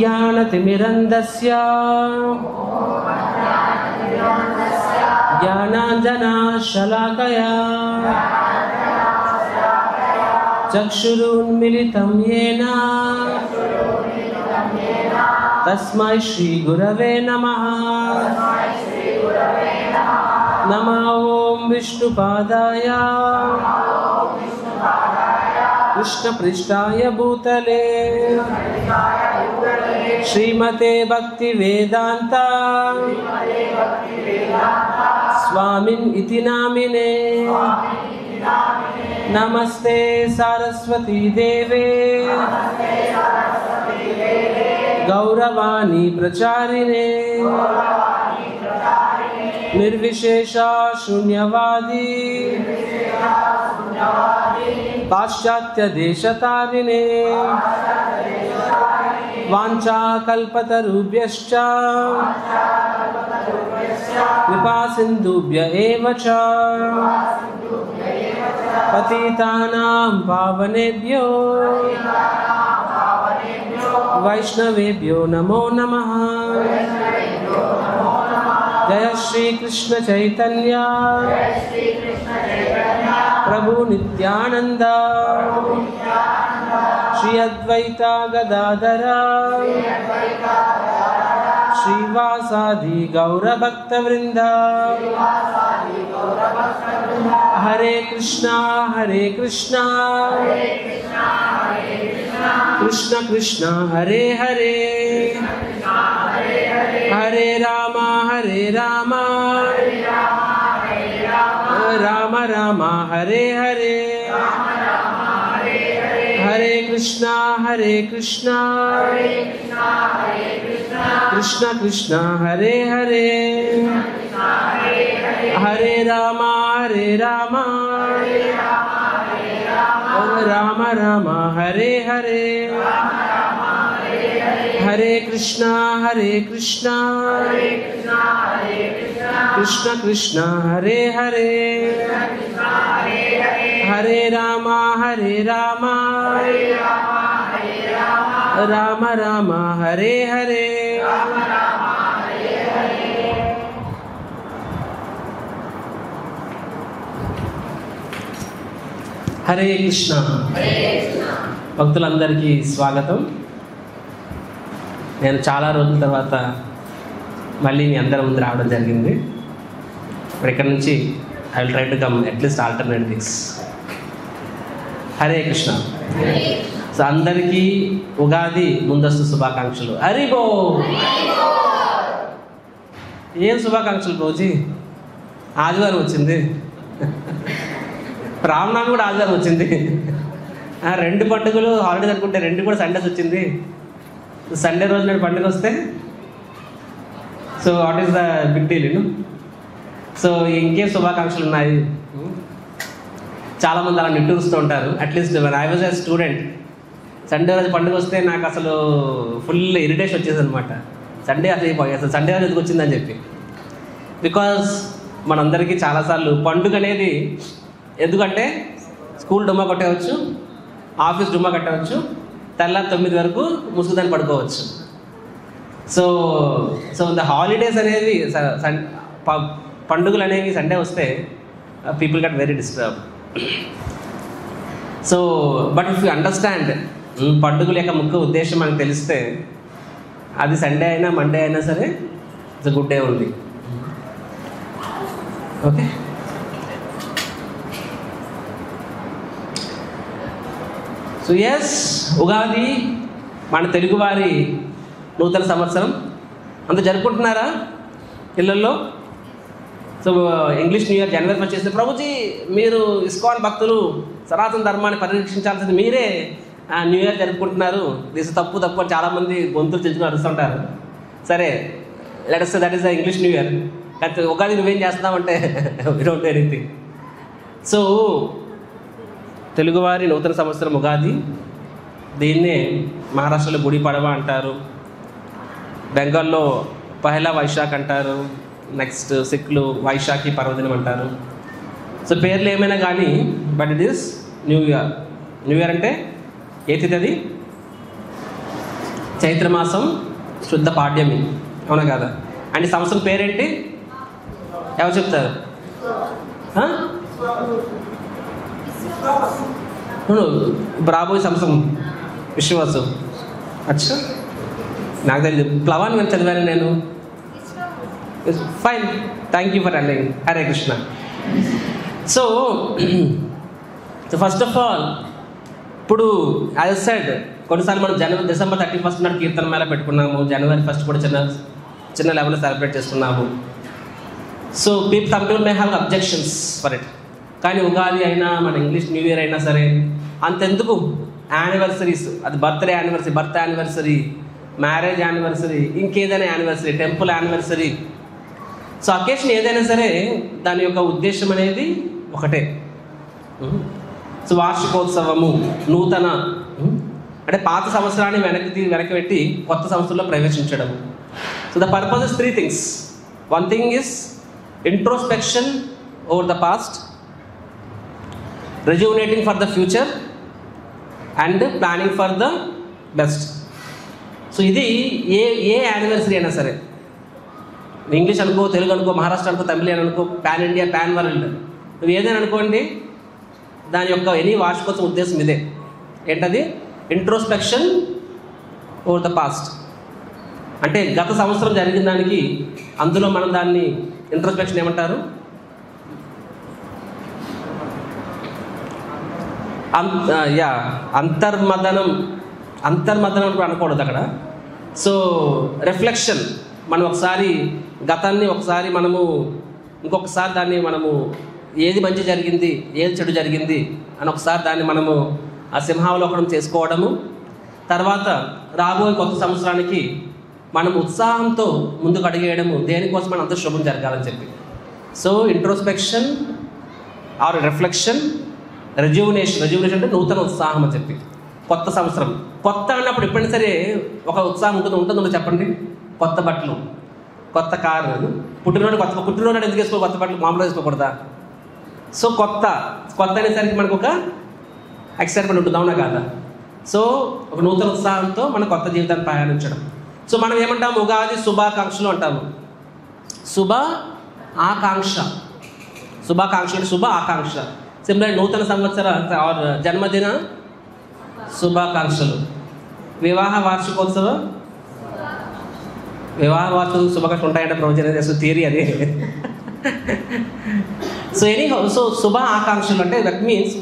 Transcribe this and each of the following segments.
अज्ञानतिमिरन्धस्य ज्ञानाञ्जनशलाकया चक्षुरुन्मिलितं येन तस्मै श्रीगुरवे नमः। नमो ॐ विष्णुपादाय कृष्णपृष्ठाय भूतले श्रीमते भक्तिवेदान्त स्वामिन् इति नामिने। नमस्ते सरस्वती देवे गौरवाणी प्रचारिणे निर्विशेषा शून्यवादी पाश्चात्य देशतारिणे वाञ्छाकल्पतरुभ्यश्च कृपा सिन्धुभ्य एव च पतितानां पावनेभ्यो वैष्णवेभ्यो नमो नमः। जय श्री कृष्ण चैतन्य प्रभु नित्यानंद श्री अद्वैता गदाधर श्रीवासादि गौरभक्तवृंद। हरे कृष्णा कृष्ण कृष्ण हरे हरे हरे राम राम राम हरे हरे हरे कृष्णा कृष्ण कृष्ण हरे हरे हरे राम राम राम हरे हरे हरे कृष्णा कृष्ण कृष्ण हरे हरे हरे राम राम राम हरे हरे। हरे कृष्ण భక్తులందరికీ స్వాగతం। నేను చాలా రోజుల తర్వాత మళ్ళీ మీ అందరి ముందు రావడం జరిగింది। ఇప్పుడు ఇక్కడ నుంచి I will try to come at least alternate weeks. Hare Krishna. So అందరికీ ఉగాది ముందస్తు శుభాకాంక్షలు। హరి బో ఏం శుభాకాంక్షలు రోజీ? ఆదివారం వచ్చింది, రామనామి కూడా ఆదివారం వచ్చింది, రెండు పండుగలు హాలిడేస్ అనుకుంటే రెండు కూడా సండేస్ వచ్చింది। సండే రోజు నాడు పండుగ వస్తే so what is the big deal you know? So ఇంకేం శుభాకాంక్షలు ఉన్నాయి? చాలామంది అలా నిట్టూరుస్తూ ఉంటారు। At least I was a student, Sunday రోజు పండుగ వస్తే నాకు అసలు ఫుల్ ఇరిటేషన్ వచ్చేది అనమాట। సండే అసలు సండే రోజు ఎందుకు వచ్చిందని చెప్పి, బికాజ్ మనందరికీ చాలాసార్లు పండుగ అనేది ఎందుకంటే స్కూల్ డుమ్మా కొట్టవచ్చు, ఆఫీస్ డుమ్మా కట్టవచ్చు, తెల్లారి 9 వరకు ముసుగుదాన్ని పడుకోవచ్చు। సో ద హాలిడేస్ అనేవి పండుగలు అనేవి సండే వస్తే people got very disturb. So but if you understand పండుగల యొక్క ముఖ్య ఉద్దేశం మనకు తెలిస్తే అది సండే అయినా మండే అయినా సరే ఇట్స్ గుడ్ డే ఉంది। ఓకే, సో ఎస్ ఉగాది మన తెలుగువారి నూతన సంవత్సరం అంతా జరుపుకుంటున్నారా ఇళ్ళల్లో? సో ఇంగ్లీష్ న్యూ ఇయర్ జనవరి 1 చేస్తే ప్రభుజీ మీరు ఇస్కాన్ భక్తులు సనాతన ధర్మాన్ని పరిరక్షించాల్సింది మీరే న్యూ ఇయర్ జరుపుకుంటున్నారు, దిస్ తప్పు అని చాలామంది గొంతులు చెంచుకొని అరుస్తుంటారు। సరే, let us say that is the English new year. లేకపోతే ఉగాది నువ్వేం చేస్తున్నావంటే we don't do anything. So తెలుగువారి నూతన సంవత్సరం ఉగాది, దీన్నే మహారాష్ట్రలో గుడి పడవ అంటారు, బెంగాల్లో పహలా వైశాఖ్ అంటారు, నెక్స్ట్ సిక్లు వైశాఖి పర్వదినం అంటారు। సో పేర్లు ఏమైనా కానీ but it is new year. New year అంటే ఏ తిథి? అది చైత్రమాసం శుద్ధ పాడ్యమి, అవునా కదా? అండ్ ఈ సంవత్సరం పేరేంటి? ఎవరు చెప్తారు? రాబోయే సంవత్సరం విశ్వాసం. అచ్చా, నాకు తెలియదు. ప్లవాన్ నేను చదివాను నేను. Fine, thank you for telling. Hare Krishna. So first of all, ఇప్పుడు యాజ్ సెడ్, కొన్నిసార్లు మనం డిసెంబర్ 31 నాడు కీర్తన మేళ పెట్టుకున్నాము. జనవరి 1 కూడా చిన్న లెవెల్లో సెలబ్రేట్ చేసుకున్నాము. So some people may have objections for it. కానీ ఉగాది అయినా మన ఇంగ్లీష్ న్యూ ఇయర్ అయినా సరే అంతెందుకు, యానివర్సరీస్, అది బర్త్ యానివర్సరీ, మ్యారేజ్ యానివర్సరీ, ఇంకేదైనా anniversary, temple anniversary. So occasion ఏదైనా సరే దాని యొక్క ఉద్దేశం అనేది ఒకటే. సో వార్షికోత్సవము, నూతన అంటే పాత సంవత్సరాన్ని వెనక్కి పెట్టి కొత్త సంవత్సరంలో ప్రవేశించడం. So the purpose is 3 things. One thing is introspection over the past, rejuvenating for the future, and planning for the best. So ఇది ఏ యానివర్సరీ అయినా సరే, ఇంగ్లీష్ అనుకో, తెలుగు అనుకో, మహారాష్ట్ర అనుకో, తమిళ అనుకో, పాన్ ఇండియా, పాన్ వరల్డ్, నువ్వు ఏదైనా అనుకోండి, దాని యొక్క ఎనీ వార్షికోత్సవం ఉద్దేశం ఇదే. ఏంటది? Introspection over the past. అంటే గత సంవత్సరం జరిగిన దానికి అందులో మనం దాన్ని ఇంట్రోస్పెక్షన్ ఏమంటారు? అంతర్మదనం కూడా అనకూడదు అక్కడ. సో రిఫ్లెక్షన్, మనం ఒకసారి గతాన్ని ఒకసారి మనము ఇంకొకసారి దాన్ని మనము ఏది మంచి జరిగింది, ఏది చెడు జరిగింది అని ఒకసారి దాన్ని మనము ఆ సింహావలోకనం చేసుకోవడము. తర్వాత రాబోయే కొత్త సంవత్సరానికి మనం ఉత్సాహంతో ముందుకు అడిగేయడము, దేనికోసం మనం అంత శుభం జరగాలని చెప్పి. So introspection or reflection, rejuvenation అంటే నూతన ఉత్సాహం అని చెప్పి. కొత్త సంవత్సరం, కొత్త అన్నప్పుడు ఎప్పుడైనా సరే ఒక ఉత్సాహం ఉంటుందో చెప్పండి. కొత్త బట్టలు, కొత్త కారు, పుట్టినరోజు ఎందుకు వేసుకోవాలి? కొత్త బట్టలు మామూలుగా వేసుకోకూడదా? సో కొత్త అనేసరికి మనకు ఒక ఎక్సైట్మెంట్ ఉంటుంది, అవునా కాదా? సో ఒక నూతన ఉత్సాహంతో మన కొత్త జీవితాన్ని ప్రయాణించడం. సో మనం ఏమంటాము? ఉగాది శుభాకాంక్షలు అంటాము. శుభ ఆకాంక్ష. సిమిలర్ నూతన సంవత్సర జన్మదిన శుభాకాంక్షలు, వివాహ వార్షికోత్సవ శుభాకాంక్షలు ఉంటాయంటే ప్రవచన థియరీ అది. సో సో శుభ ఆకాంక్షలు అంటే దట్ మీన్స్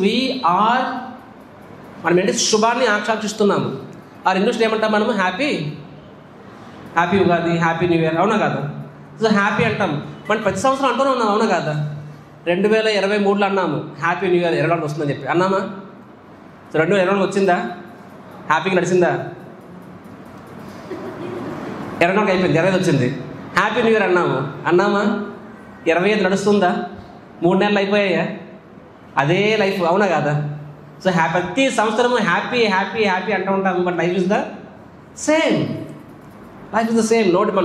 మనం ఏంటి, శుభాన్ని ఆకాంక్షిస్తున్నాము. ఆ ఇంగ్లీష్లో ఏమంటాం మనము? Happy Ugadi, happy new year, అవునా కాదా? సో హ్యాపీ అంటాం. మనం ప్రతి సంవత్సరం అంటూనే ఉన్నాం, అవునా కాదా? 2023లో అన్నాము హ్యాపీ న్యూ ఇయర్ 24 వస్తుందని చెప్పి అన్నామా? సో 2024 వచ్చిందా? హ్యాపీగా నడిచిందా? 24 అయిపోయింది, 25 వచ్చింది, హ్యాపీ న్యూ ఇయర్ అన్నామా? 25 నడుస్తుందా? 3 నెలలు అయిపోయాయా? అదే లైఫ్, అవునా కాదా? సో ప్రతి సంవత్సరము హ్యాపీ అంటూ ఉంటాము. But life is the same.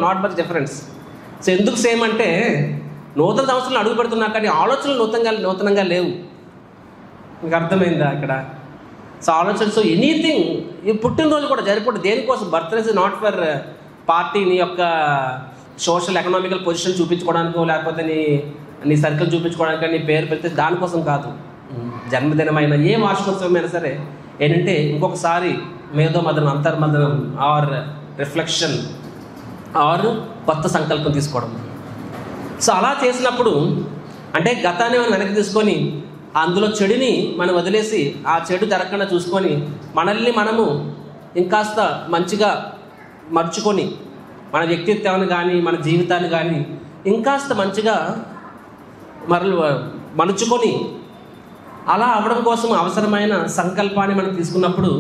Not much difference. So ఎందుకు సేమ్ అంటే, నూతన సంవత్సరంలో అడుగు పెడుతున్నా కానీ ఆలోచనలు నూతనంగా లేవు. మీకు అర్థమైందా ఇక్కడ? సో ఆలోచనలు, సో ఎనీథింగ్, ఈ పుట్టినరోజు కూడా జరిపోవడం దేనికోసం? Birthday is not for party, నీ యొక్క సోషల్ ఎకనామికల్ పొజిషన్ చూపించుకోవడానికో, లేకపోతే నీ సర్కిల్ చూపించుకోవడానికి, నీ పేరు పెడితే దానికోసం కాదు. జన్మదినమైన ఏ వార్షికోత్సవం అయినా సరే ఏంటంటే ఇంకొకసారి మేధోమదనం, అంతర్మదనం ఆర్ రిఫ్లెక్షన్ ఆర్ కొత్త సంకల్పం తీసుకోవడం. సో అలా చేసినప్పుడు అంటే గతాన్ని మనం వెనక్కి తీసుకొని అందులో చెడుని మనం వదిలేసి ఆ చెడు జరగకుండా చూసుకొని మనల్ని మనము ఇంకాస్త మంచిగా మర్చుకొని మన వ్యక్తిత్వాన్ని కానీ మన జీవితాన్ని కానీ ఇంకాస్త మంచిగా మలుచుకొని అలా అవ్వడం కోసం అవసరమైన సంకల్పాన్ని మనం తీసుకున్నప్పుడు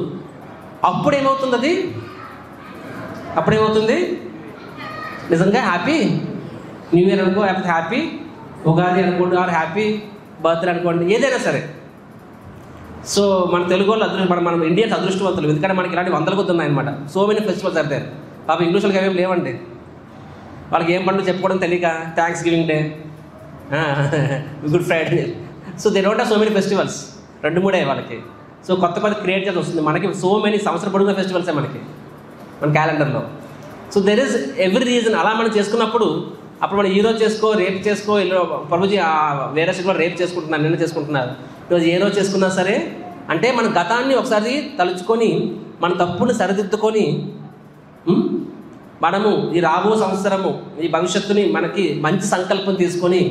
అప్పుడేమవుతుంది? నిజంగా హ్యాపీ న్యూ ఇయర్ అనుకో, లేకపోతే హ్యాపీ ఉగాది అనుకోండి, ఆర్ హ్యాపీ బర్త్డే అనుకోండి, ఏదైనా సరే. సో మన తెలుగు వాళ్ళు మనం ఇండియన్స్ అదృష్టవంతులు, ఎందుకంటే మనకి ఇలాంటి 100 కొద్ది ఉన్నాయన్నమాట. So many festivals are there. పాప ఇంగ్లీష్ వాళ్ళకి ఏమేమి లేవండి, వాళ్ళకి ఏం పండుగ చెప్పుకోవడం తెలియక, thanksgiving day, good Friday. So they don't have so many festivals, 2-3 వాళ్ళకి. సో కొత్త క్రియేట్ చేసి వస్తుంది. మనకి సో మెనీ సంవత్సర పొడుగున ఫెస్టివల్సే మనకి. మన క్యాలెండర్లో. So there is every reason. అలా మనం చేసుకున్నప్పుడు అప్పుడు మనం ఈరోజు చేసుకో, రేపు చేసుకో, ప్రభుజీ వేరే కూడా రేపు చేసుకుంటున్నారు, నిన్న చేసుకుంటున్నారు, ఈరోజు ఏ రోజు చేసుకున్నా సరే, అంటే మన గతాన్ని ఒకసారి తలుచుకొని మన తప్పుని సరిదిద్దుకొని మనము ఈ రాబో సంవత్సరము ఈ భవిష్యత్తుని మనకి మంచి సంకల్పం తీసుకొని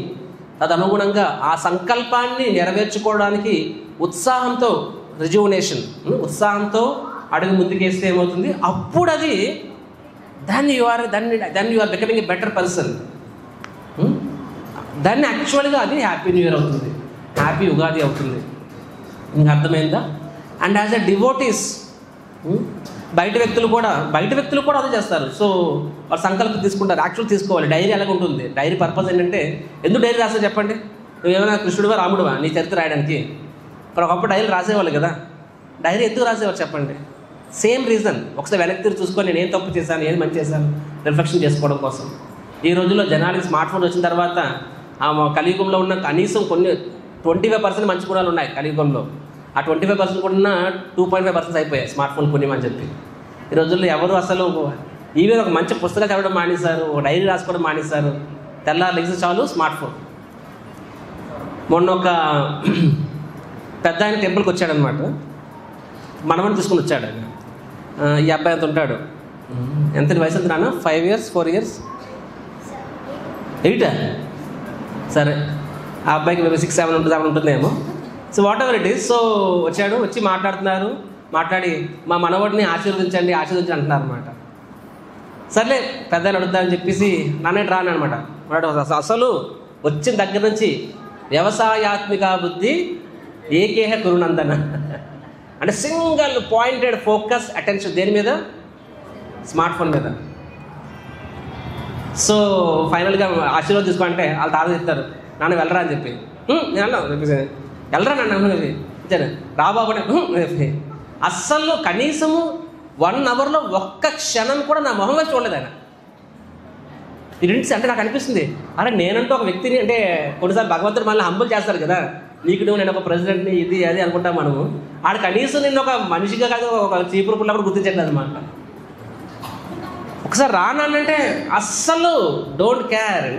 తదనుగుణంగా ఆ సంకల్పాన్ని నెరవేర్చుకోవడానికి ఉత్సాహంతో రిజువనేషన్, ఉత్సాహంతో అడుగు ముందుకేస్తే ఏమవుతుంది, అప్పుడు అది దాన్ని you are becoming a better person. దాన్ని యాక్చువల్గా అది హ్యాపీ న్యూ ఇయర్ అవుతుంది, హ్యాపీ ఉగాది అవుతుంది. ఇంకా అర్థమైందా? అండ్ యాజ్ ఎ డివోటీస్ బయట వ్యక్తులు కూడా అదే చేస్తారు. సో వాళ్ళు సంకల్పం తీసుకుంటారు, యాక్చువల్ తీసుకోవాలి. డైరీ ఎలాగ ఉంటుంది, డైరీ పర్పస్ ఏంటంటే, ఎందుకు డైరీ రాసే చెప్పండి? నువ్వేమైనా కృష్ణుడివా రాముడివా నీ చరిత్ర రాయడానికి? ఒకప్పుడు డైరీ రాసేవాళ్ళు కదా, డైరీ ఎందుకు రాసేవాళ్ళు చెప్పండి? Same reason. ఒకసారి వెనక్కి తిరిగి చూసుకొని నేను ఏం తప్పు చేశాను, ఏం మంచి చేశాను, రిఫ్లెక్షన్ చేసుకోవడం కోసం. ఈ రోజుల్లో జనానికి స్మార్ట్ ఫోన్ వచ్చిన తర్వాత కలియుగంలో ఉన్న కనీసం కొన్ని 25% మంచి గుణాలు ఉన్నాయి కలియుగంలో. ఆ 25% కూడా 2.5% అయిపోయాయి స్మార్ట్ ఫోన్ పుణ్యమని చెప్పి. ఈ రోజుల్లో ఎవరు అసలు ఈవెన్ ఒక మంచి పుస్తకాలు చదవడం మానేశారు, ఒక డైరీ రాసుకోవడం మానేశారు. తెల్లారు లెగ్స్ చాలు స్మార్ట్ ఫోన్. మొన్న ఒక పెద్ద ఆయన టెంపుల్కి వచ్చాడనమాట, మనమని తీసుకుని వచ్చాడు ఆయన. ఈ అబ్బాయి ఎంత ఉంటాడు, ఎంత వయసు ఎంత నాన్న? 5 years 4 years 8 సరే, ఆ అబ్బాయికి 6 7 ఉంటుందేమో. So what ever it is. So వచ్చాడు, వచ్చి మాట్లాడి మా మనవడిని ఆశీర్వదించండి అంటున్నారు అనమాట. సర్లే పెద్దలు అడుగుతారని చెప్పేసి నాన్నే రాను అనమాట. అసలు వచ్చిన దగ్గర నుంచి వ్యవసాయాత్మిక బుద్ధి ఏకేహ కురునందన అంటే సింగిల్ పాయింటెడ్ ఫోకస్ అటెన్షన్ దేని మీద? స్మార్ట్ ఫోన్ మీద. సో ఫైనల్గా ఆశీర్వాదం తీసుకోవాలంటే వాళ్ళు తాత చెప్తారు, నాన్న వెళ్ళరా అని చెప్పి. నేను అన్నా వెళ్ళరా నన్ను ఇచ్చాను, రాబాబు చెప్పి. అస్సలు కనీసము 1 hourలో ఒక్క క్షణం కూడా నా మొహంగా చూడలేదు ఆయన. అంటే నాకు అనిపిస్తుంది, అరే నేనంటూ ఒక వ్యక్తిని, అంటే కొన్నిసార్లు భగవంతుడు మనల్ని హంబుల్ చేస్తారు కదా, నీకు నేను ఒక ప్రెసిడెంట్ని ఇది అది అనుకుంటాం మనము. ఆడ కనీసం నేను ఒక మనిషిగా కాదు, ఒక చీపురు పుల్లప్పుడు గుర్తించట్లేదు అనమాట. ఒకసారి రానంటే అస్సలు డోంట్ కేర్,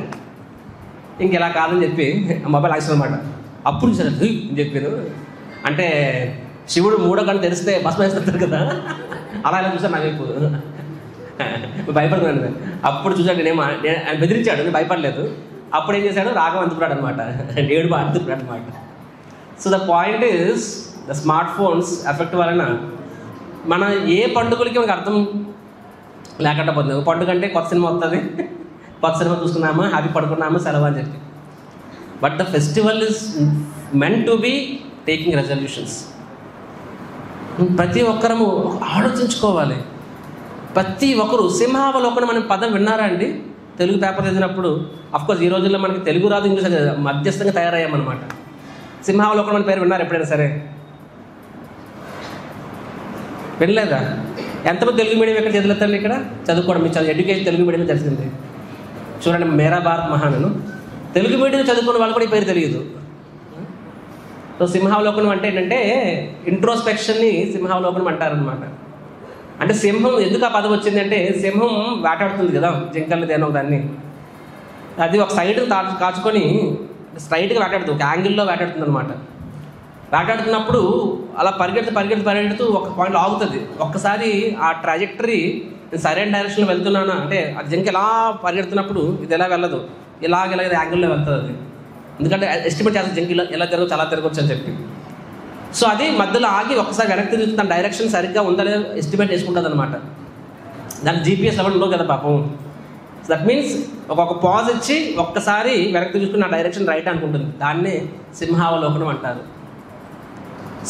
ఇంకెలా కాదని చెప్పి మొబైల్ ఆక్షన్ అనమాట. అప్పుడు సరే అని చెప్పాను. అంటే శివుడు 3వ గంట తెరిస్తే భస్మ వేస్తారు కదా, అలా ఇలా చూసాను. నాకు ఇప్పుడు భయపడుతున్నాను. అప్పుడు చూసాడు, ఆయన బెదిరించాడు, నేను భయపడలేదు. అప్పుడు ఏం చేశాడు, రాగం అందుకున్నాడు అనమాట, ఏడుపు అందుకున్నాడు అనమాట. So the point is the smart phones effect వలన మన ఏ పండుగలకి మనకు అర్థం లేకుండా పోతుంది. పండుగ అంటే కొత్త సినిమా వస్తుంది, కొత్త సినిమా చూసుకున్నామా, హ్యాపీ పడుకున్నామా, సెలవు అని చెప్పి. But the festival is meant to be taking resolutions. ప్రతి ఒక్కరము ఆలోచించుకోవాలి. ప్రతి ఒక్కరు సింహావలోకనం అనే పదం విన్నారా అండి? తెలుగు పేపర్ చదివినప్పుడు. అఫ్కోర్స్ ఈ రోజుల్లో మనకి తెలుగు రాదు, ఇంగ్లీష్ మధ్యస్థంగా తయారయ్యామన్నమాట. సింహావలోకనం అనే పేరు విన్నారు ఎప్పుడైనా సరే? వినలేదా? ఎంతమంది తెలుగు మీడియం ఎక్కడ చదివేస్తాను ఇక్కడ చదువుకోవడం? మీ ఎడ్యుకేషన్ తెలుగు మీడియం తెలిసింది చూడండి. మేరా భారత్ మహానను తెలుగు మీడియం చదువుకున్న వాళ్ళు కూడా ఈ పేరు తెలియదు. సో సింహావలోకనం అంటే ఏంటంటే ఇంట్రోస్పెక్షన్ని సింహావలోకనం అంటారనమాట. అంటే సింహం ఎందుకు ఆ పదం వచ్చింది అంటే, సింహం వేటాడుతుంది కదా జింకల్ని, దేనో దాన్ని, అది ఒక సైడ్ కాచుకొని స్ట్రైట్గా వేటాడుతుంది, ఒక యాంగిల్లో వేటాడుతుంది అనమాట. వేటాడుతున్నప్పుడు అలా పరిగెడుతూ ఒక పాయింట్లో ఆగుతుంది. ఒక్కసారి ఆ ట్రాజెక్టరీ సరైన డైరెక్షన్లో వెళ్తున్నానా అంటే, ఆ జింక ఎలా పరిగెడుతున్నప్పుడు ఇది ఎలా వెళ్ళదు, ఇలాగ యాంగిల్లో వెళ్తుంది అది. ఎందుకంటే ఎస్టిమేట్ చేస్తుంది జింక ఎలా తిరగచ్చు, అలా తిరగచ్చు అని చెప్పి. సో అది మధ్యలో ఆగి ఒక్కసారి వెనక్కి తిరుగుతుంది, దాని డైరెక్షన్ సరిగ్గా ఉందనే ఎస్టిమేట్ చేసుకుంటుంది అనమాట. దానికి జీపీఎస్ లెవెల్ ఉండవు కదా పాపం. సో దట్ మీన్స్ ఒక పాజ్ ఇచ్చి ఒక్కసారి వెనక్కి చూసుకుని నా డైరెక్షన్ రైట్ అనుకుంటుంది. దాన్నే సింహావలోకనం అంటారు.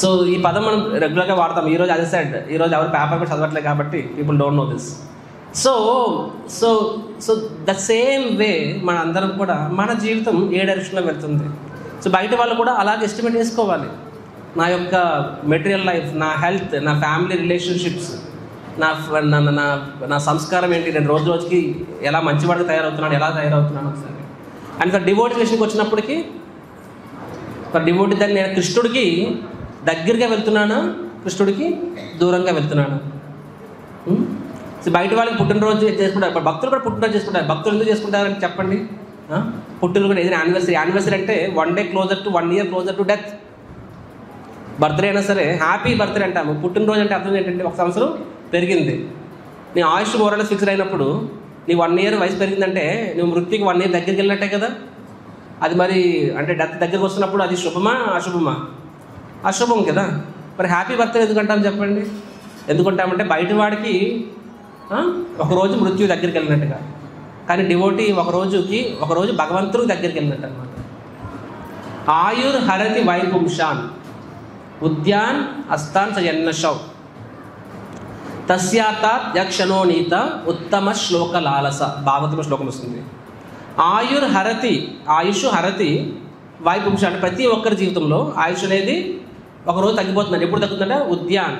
సో ఈ పదం మనం రెగ్యులర్గా వాడతాం. ఈరోజు అదే సైడ్, ఈరోజు ఎవరు పేపర్ కూడా చదవట్లేదు కాబట్టి people don't know this. So so so the same way మన అందరం కూడా మన జీవితం ఏ డైరెక్షన్లో వెళ్తుంది. సో బయట వాళ్ళు కూడా అలాగే ఎస్టిమేట్ చేసుకోవాలి. నా యొక్క మెటీరియల్ లైఫ్, నా హెల్త్, నా ఫ్యామిలీ రిలేషన్షిప్స్, నా సంస్కారం ఏంటి, నేను రోజు రోజుకి ఎలా మంచివాడికి తయారవుతున్నాను, ఎలా తయారవుతున్నాను ఒకసారి. అండ్ ఫర్ డివోటీ విషయంకి వచ్చినప్పటికీ, ఫర్ డివోటీ దాన్ని నేను కృష్ణుడికి దగ్గరగా వెళ్తున్నానా, కృష్ణుడికి దూరంగా వెళ్తున్నాను. సో బయట వాళ్ళకి పుట్టినరోజు చేసుకుంటారు, భక్తులు కూడా పుట్టినరోజు చేసుకుంటారు. భక్తులు ఎందుకు చేసుకుంటారని చెప్పండి? పుట్టినరోజు కూడా ఏదైనా యానివర్సరీ అంటే 1 day closer to 1 year closer to death. Birthday అయినా సరే హ్యాపీ బర్త్డే అంటాము. పుట్టినరోజు అంటే అర్థం ఏంటంటే 1 సంవత్సరం పెరిగింది. నీ ఆయుష్ మోరల్స్ ఫిక్స్ అయినప్పుడు నీ 1 year వయసు పెరిగిందంటే నువ్వు మృత్యుకి 1 year దగ్గరికి వెళ్ళినట్టే కదా. అది మరి అంటే డెత్ దగ్గరికి వస్తున్నప్పుడు అది శుభమా అశుభమా? అశుభం కదా. మరి హ్యాపీ బర్త్డే ఎందుకంటాం చెప్పండి? ఎందుకంటామంటే బయట వాడికి ఒకరోజు మృత్యు దగ్గరికి వెళ్ళినట్టుగా, కానీ డివోటీ ఒకరోజు భగవంతుడికి దగ్గరికి వెళ్ళినట్టు అనమాట. ఆయుర్ హరతి వైపుంషాన్ ఉద్యాన్ అస్తాన్ సయన్నశౌ తస్యాతాత్ యక్షణో నీత ఉత్తమ శ్లోక లాలస. భాగవతంలో శ్లోకం వస్తుంది. ఆయుర్ హరతి, ఆయుష్ హరతి వైపుంష అంటే ప్రతి ఒక్కరి జీవితంలో ఆయుష్ అనేది ఒకరోజు తగ్గిపోతుందండి. ఎప్పుడు తగ్గుతుందంటే ఉద్యాన్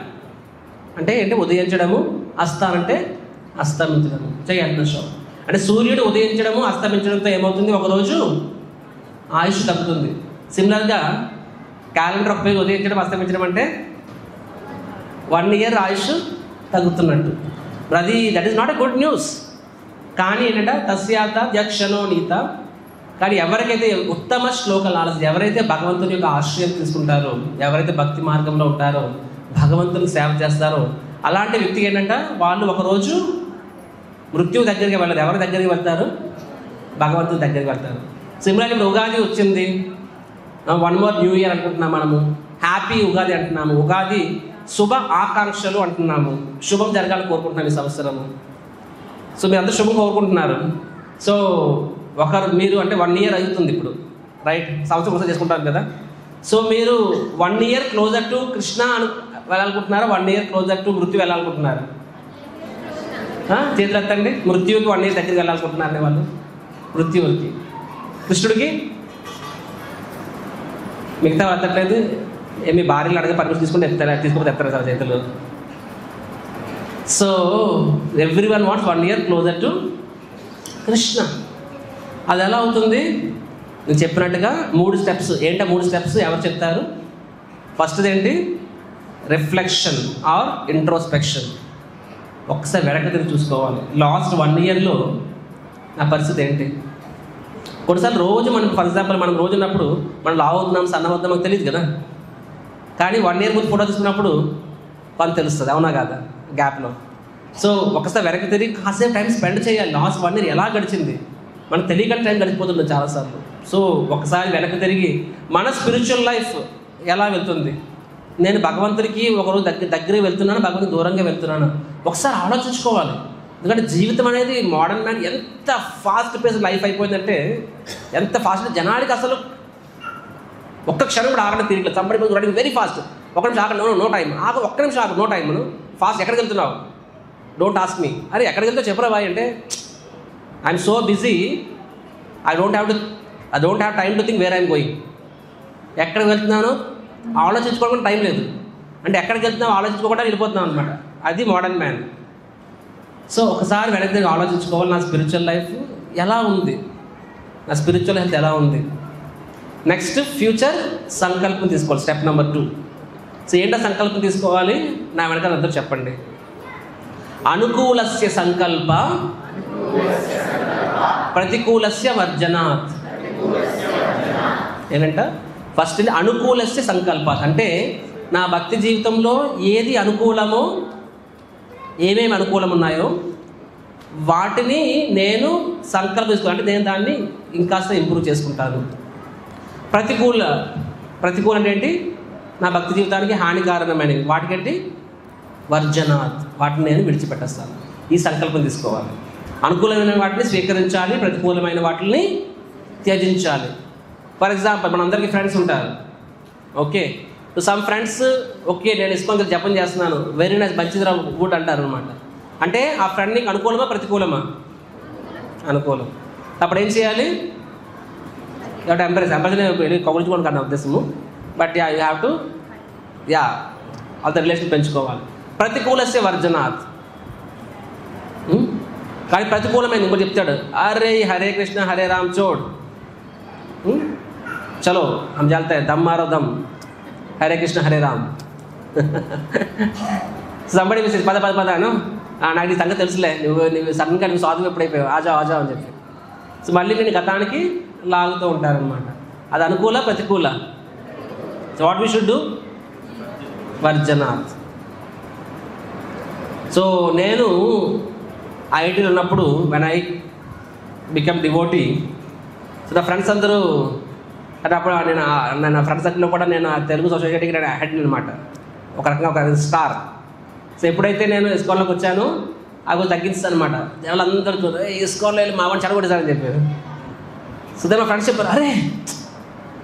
అంటే ఏంటి? ఉదయించడము, అస్తాన్ అంటే అస్తమించడము, జయన్నశౌ అంటే సూర్యుడు ఉదయించడము అస్తమించడంతో ఏమవుతుంది? ఒకరోజు ఆయుష్ తగ్గుతుంది. సిమిలర్గా క్యాలెండర్ ఉపయోగి ఉదయించడం అస్తమించడం అంటే 1 year ఆయుష్ తగ్గుతున్నట్టు. అది that is not a good news. కానీ ఏంటంటే తస్యాత యక్షణో నీత. కానీ ఎవరికైతే ఉత్తమ శ్లోక లాలస, ఎవరైతే భగవంతుని యొక్క ఆశ్రయం తీసుకుంటారో, ఎవరైతే భక్తి మార్గంలో ఉంటారో, భగవంతుని సేవ చేస్తారో, అలాంటి వ్యక్తికి ఏంటంటే వాళ్ళు ఒకరోజు మృత్యువు దగ్గరికి వెళ్ళరు. ఎవరి దగ్గరికి వెళ్తారు? భగవంతుని దగ్గరికి వెళ్తారు. సిమిలర్లీ ఇప్పుడు ఉగాది వచ్చింది, 1 more న్యూ ఇయర్ అనుకుంటున్నాం మనము, హ్యాపీ ఉగాది అంటున్నాము, ఉగాది శుభ ఆకాంక్షలు అంటున్నాము, శుభం జరగాలని కోరుకుంటున్నాం ఈ సంవత్సరము. సో మీరు అందరూ శుభం కోరుకుంటున్నారు. సో మీరు అంటే 1 year అవుతుంది ఇప్పుడు, రైట్? సంవత్సరం కోసం చేసుకుంటారు కదా. సో మీరు 1 year క్లోజర్ టు కృష్ణ వెళ్ళాలనుకుంటున్నారా? 1 year క్లోజర్ టు మృత్యు వెళ్ళాలనుకుంటున్నారు? చేతులు ఎత్తండి. మృత్యువుకి 1 year దగ్గరికి వెళ్ళాలనుకుంటున్నారనే వాళ్ళు. మృత్యువుకి, కృష్ణుడికి మిగతా ఎత్తట్లేదు. ఏమి భార్యలు అడగ పర్మిషన్ తీసుకుంటే తీసుకోకపోతే ఎత్తారు సార్ చేతులు. So every one wants 1 year closer to Krishna. అది ఎలా అవుతుంది? నేను చెప్పినట్టుగా 3 steps. ఏంటో 3 steps ఎవరు చెప్తారు? ఫస్ట్ది ఏంటి? Reflection or introspection. ఒకసారి వెనక్కి తిరిగి చూసుకోవాలి. లాస్ట్ 1 yearలో నా పరిస్థితి ఏంటి? కొన్నిసార్లు రోజు మనం, ఫర్ ఎగ్జాంపుల్ మనం రోజు ఉన్నప్పుడు మనం లావు అవుతున్నాం, సన్న అవుతున్నాం మనకు తెలియదు కదా. కానీ 1 year ముందు ఫోటో తీసుకున్నప్పుడు పని తెలుస్తుంది, అవునా కాదా? గ్యాప్లో. సో ఒకసారి వెనక్కి తిరిగి కాసేపు టైం స్పెండ్ చేయాలి. లాస్ట్ 1 year ఎలా గడిచింది మనకు తెలియకుండా టైం గడిచిపోతుంది చాలాసార్లు. సో ఒకసారి వెనక్కి తిరిగి మన స్పిరిచువల్ లైఫ్ ఎలా వెళ్తుంది, నేను భగవంతుడికి ఒకరోజు దగ్గరికి వెళ్తున్నాను, భగవంతుడికి దూరంగా వెళ్తున్నాను, ఒకసారి ఆలోచించుకోవాలి. ఎందుకంటే జీవితం అనేది మోడర్న్ మ్యాన్ ఎంత ఫాస్ట్ పేస్ లైఫ్ అయిపోయిందంటే, ఎంత ఫాస్ట్ జనానికి అసలు ఒక్క క్షణం కూడా ఆగడం తిరిగి సంబడి రన్నింగ్ వెరీ ఫాస్ట్. ఒక నిమిషం ఆగ, నో టైం ఆగ, ఒక్క నిమిషం ఆగ, నో టైం, ఫాస్ట్. ఎక్కడికి వెళ్తున్నావు? Don't ask me. అరే ఎక్కడికి వెళ్తావు చెప్పరా బాయ్ అంటే, I'm so busy, I don't have time to think where I'm going. ఎక్కడికి వెళ్తున్నానో ఆలోచించుకోవడానికి టైం లేదు. అంటే ఎక్కడికి వెళ్తున్నావు ఆలోచించుకోకుండా వెళ్ళిపోతున్నాం అనమాట. అది మోడర్న్ మ్యాన్. సో ఒకసారి వెనక్కి తిరిగి ఆలోచించుకోవాలి, నా స్పిరిచువల్ లైఫ్ ఎలా ఉంది, నా స్పిరిచువల్ హెల్త్ ఎలా ఉంది. నెక్స్ట్ ఫ్యూచర్ సంకల్పం తీసుకోవాలి, స్టెప్ నెంబర్ 2. సో ఏంటో సంకల్పం తీసుకోవాలి? నా వెనకాల అందరూ చెప్పండి. అనుకూలస్య సంకల్ప ప్రతికూలస్య వర్జనాత్. ఏంటంట? ఫస్ట్ అనుకూలస్య సంకల్ప అంటే నా భక్తి జీవితంలో ఏది అనుకూలమో, ఏమేమి అనుకూలం ఉన్నాయో వాటిని నేను సంకల్పం తీసుకున్నాను, అంటే నేను దాన్ని ఇంకాస్త ఇంప్రూవ్ చేసుకుంటాను. ప్రతికూలం అంటే ఏంటి? నా భక్తి జీవితానికి హానికారకమైనవి, వాటికంటే వర్జనాత్, వాటిని నేను విడిచిపెట్టేస్తాను. ఈ సంకల్పం తీసుకోవాలి. అనుకూలమైన వాటిని స్వీకరించాలి, ప్రతికూలమైన వాటిని త్యజించాలి. ఫర్ ఎగ్జాంపుల్ మనందరికీ ఫ్రెండ్స్ ఉంటారు. ఓకే, సమ్ ఫ్రెండ్స్ ఓకే నేను ఇస్కాన్ జపం చేస్తున్నాను, వెరీ నైస్, మంచిది గుడ్ అంటారు అనమాట. అంటే ఆ ఫ్రెండ్ నీకు అనుకూలమా ప్రతికూలమా? అనుకూలం. అప్పుడు ఏం చేయాలి? ఎంప్రెస్ కౌగులించుకోవడం కన్నా ఉద్దేశము. బట్ యూ హ్యావ్ టు వాళ్ళతో రిలేషన్ పెంచుకోవాలి. ప్రతికూలస్య వర్జనాత్. కానీ ప్రతికూలమైంది ఇంకోటి చెప్తాడు, అరే హరే కృష్ణ హరే రామ్ చోడ్, చలో హమ్ జాలతే దమ్ మారో దమ్, హరే కృష్ణ హరే రామ్. సంబడి మెసేజ్ పద అను నాకు నీ సంగతి తెలుసులే, నువ్వు సడన్గా నువ్వు సాధువు ఎప్పుడైపోయావు, ఆజా ఆజా అని చెప్పి. సో మళ్ళీ నేను గతానికి లాగుతూ ఉంటారనమాట. అది అనుకూల ప్రతికూల. So what we should do? వర్జనాత్. సో నేను ఐఐటీలో ఉన్నప్పుడు when I become devotee, so నా ఫ్రెండ్స్ అందరూ అంటే అప్పుడు నేను ఫ్రెండ్స్ సర్కిల్లో కూడా నేను తెలుగు సొసైటీకి నేను హెడ్ అనమాట, ఒక రకంగా ఒక స్టార్. సో ఎప్పుడైతే నేను ఇస్కాన్లోకి వచ్చానో అవి తగ్గించాను అనమాట. జనాలు అందరూ చూడాలి ఇస్కాన్లో వెళ్ళి మా వాడిని చెడగొట్టేశారని చెప్పారు. సో దాని మా ఫ్రెండ్స్ చెప్పారు, అరే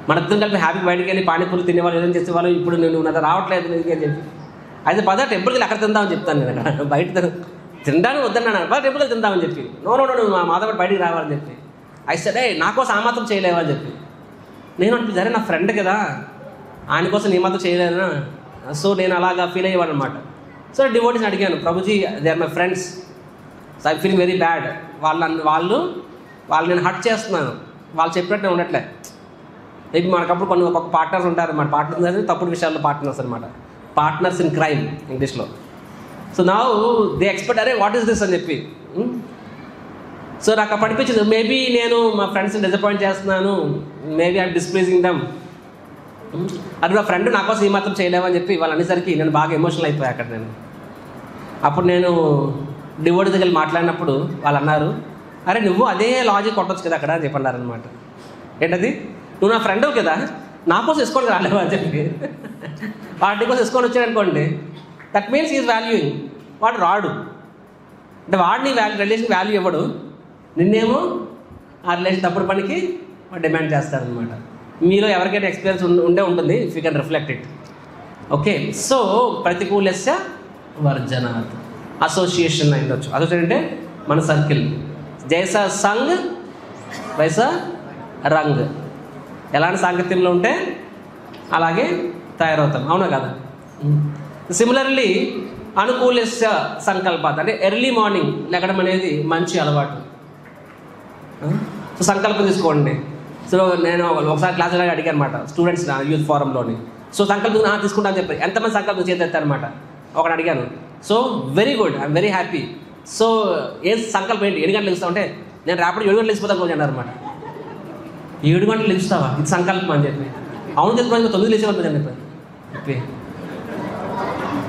మన ఇద్దరం కలిపి హ్యాపీ బయటకు వెళ్ళి పానీపూరి తినేవాళ్ళు ఏదైనా చేసేవాళ్ళు, ఇప్పుడు నువ్వు నాతో రావట్లేదు నీకు అని చెప్పి. అయితే పద టెంపుల్కి వెళ్ళి అక్కడ తిందామని చెప్తాను నేను. అక్కడ బయట తినడానికి వద్దన్నాను, పద టెంపుల్కి వెళ్ళి తిందామని చెప్పి. నో నువ్వు మాతో పాటు బయటికి రావాలని చెప్పి. అయితే సరే నా కోసం ఆ మాత్రం చేయలేవా అని చెప్పి. నేను అంటే సరే నా ఫ్రెండ్ కదా, ఆయన కోసం నీ మాత్రం చేయలేనా. సో నేను అలాగా ఫీల్ అయ్యేవాడు అనమాట. సో డివోటీస్ని అడిగాను, Prabhuji they are my friends, so I feel very bad, వాళ్ళు నేను హర్ట్ చేస్తున్నాను, వాళ్ళు చెప్పినట్టు నేను ఉండట్లే. మేబీ మనకప్పుడు కొన్ని ఒక్కొక్క పార్ట్నర్స్ ఉంటారు, మన పార్ట్నర్స్ అనేది తప్పుడు విషయాల్లో పార్ట్నర్స్ అనమాట, పార్ట్నర్స్ ఇన్ క్రైమ్ ఇంగ్లీష్లో. సో నౌ దే ఎక్స్పెక్ట్ అరే వాట్ ఈస్ దిస్ అని చెప్పి. సో నాకు అనిపించింది మేబీ నేను మా ఫ్రెండ్స్ని డిసప్పాయింట్ చేస్తున్నాను, మేబీ ఐఎమ్ డిస్ప్లీజింగ్ దమ్. అది నా ఫ్రెండ్ నా కోసం ఈ మాత్రం చేయలేమని చెప్పి వాళ్ళు అనేసరికి నేను బాగా ఎమోషనల్ అయిపోయాను అక్కడ. అప్పుడు నేను డివోటీ దగ్గర మాట్లాడినప్పుడు వాళ్ళు అన్నారు, అరే నువ్వు అదే లాజిక్ కొట్టొచ్చు కదా అక్కడ అని చెప్పన్నారనమాట. ఏంటది, నువ్వు నా ఫ్రెండ్ కదా, నా కోసం ఇస్కాన్కి రాలేవు అని చెప్పి. వాటి కోసం ఇస్కాన్ వచ్చాడు అనుకోండి, దట్ మీన్స్ ఈజ్ వాల్యూయింగ్. వాడు రాడు అంటే వాడు నీ రిలేషన్ వాల్యూ ఇవ్వడు, నిన్నేమో ఆ రిలేషన్ తప్పుడు పనికి వాడు డిమాండ్ చేస్తారనమాట. మీలో ఎవరికైనా ఎక్స్పీరియన్స్ ఉంటుంది, if you can reflect it. Okay, so ప్రతికూలస్య వర్జనాత్. అసోసియేషన్ అయిండొచ్చు. అసోసియేషన్ అంటే మన సర్కిల్. జైసా సంగ్ వైసా రంగ్. ఎలాంటి సాంగత్యంలో ఉంటే అలాగే తయారవుతాం, అవునా కదా. సిమిలర్లీ అనుకూలస్య సంకల్పాత్ అంటే ఎర్లీ మార్నింగ్ లెగడం అనేది మంచి అలవాటు. సో సంకల్పం తీసుకోండి. సో నేను ఒకసారి క్లాసులో అడిగాను అనమాట స్టూడెంట్స్ యూత్ ఫోరంలోని. సో సంకల్పం తీసుకుంటా అని చెప్పి ఎంతమంది సంకల్పం చేస్తారనమాట ఒకటి అడిగాను. So very good, I'm very happy. So ఏ సంకల్పం ఏంటి, 7 గంటలు లెగుస్తావు అంటే నేను రేపటి 7 గంటలు లెగిసిపోతాను రోజు అన్నారనమాట. 7 గంటలు లెగుస్తావా, ఇది సంకల్పం అని చెప్పి. అవును చెప్పి 9 లేచేవాళ్ళు అని చెప్పి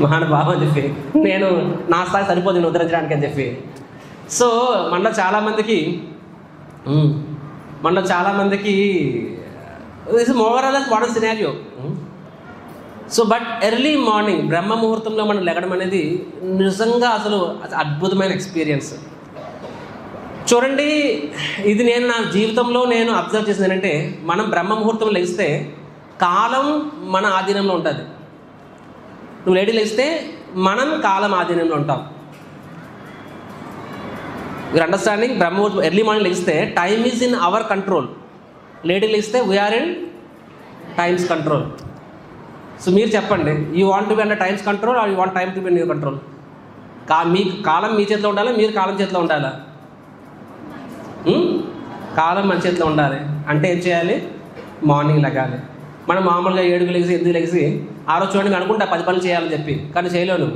మహానుభావం అని చెప్పి నేను నా స్థాయి సరిపోతుంది ఉద్ధరించడానికి అని చెప్పి. సో మనలో చాలామందికి this more or less modern scenario. So but early morning బ్రహ్మ ముహూర్తంలో మనం లెగడం అనేది నిజంగా అసలు అద్భుతమైన ఎక్స్పీరియన్స్. చూడండి, ఇది నేను నా జీవితంలో నేను అబ్జర్వ్ చేసింది ఏంటంటే, మనం బ్రహ్మ ముహూర్తం లెగిస్తే కాలం మన ఆధీనంలో ఉంటుంది. నువ్వు లేడీ లెగిస్తే మనం కాలం ఆధీనంలో ఉంటాం. Your understanding? బ్రహ్మముహూర్తం ఎర్లీ మార్నింగ్ లెగిస్తే time is in our control. Late లెగిస్తే we're in time's control. So మీరు చెప్పండి, you want to be under time's control or you want time to be in your control? మీ కాలం మీ చేతిలో ఉండాలా, మీరు కాలం చేతిలో ఉండాలా? కాలం మన చేతిలో ఉండాలి అంటే ఏం చేయాలి? మార్నింగ్ లెగాలి. మనం మామూలుగా 7కి లెగిసి 8కి లెగిసి ఆ రోజు చూడండి అనుకుంటా 10 పనులు చేయాలని చెప్పి, కానీ చేయలేను,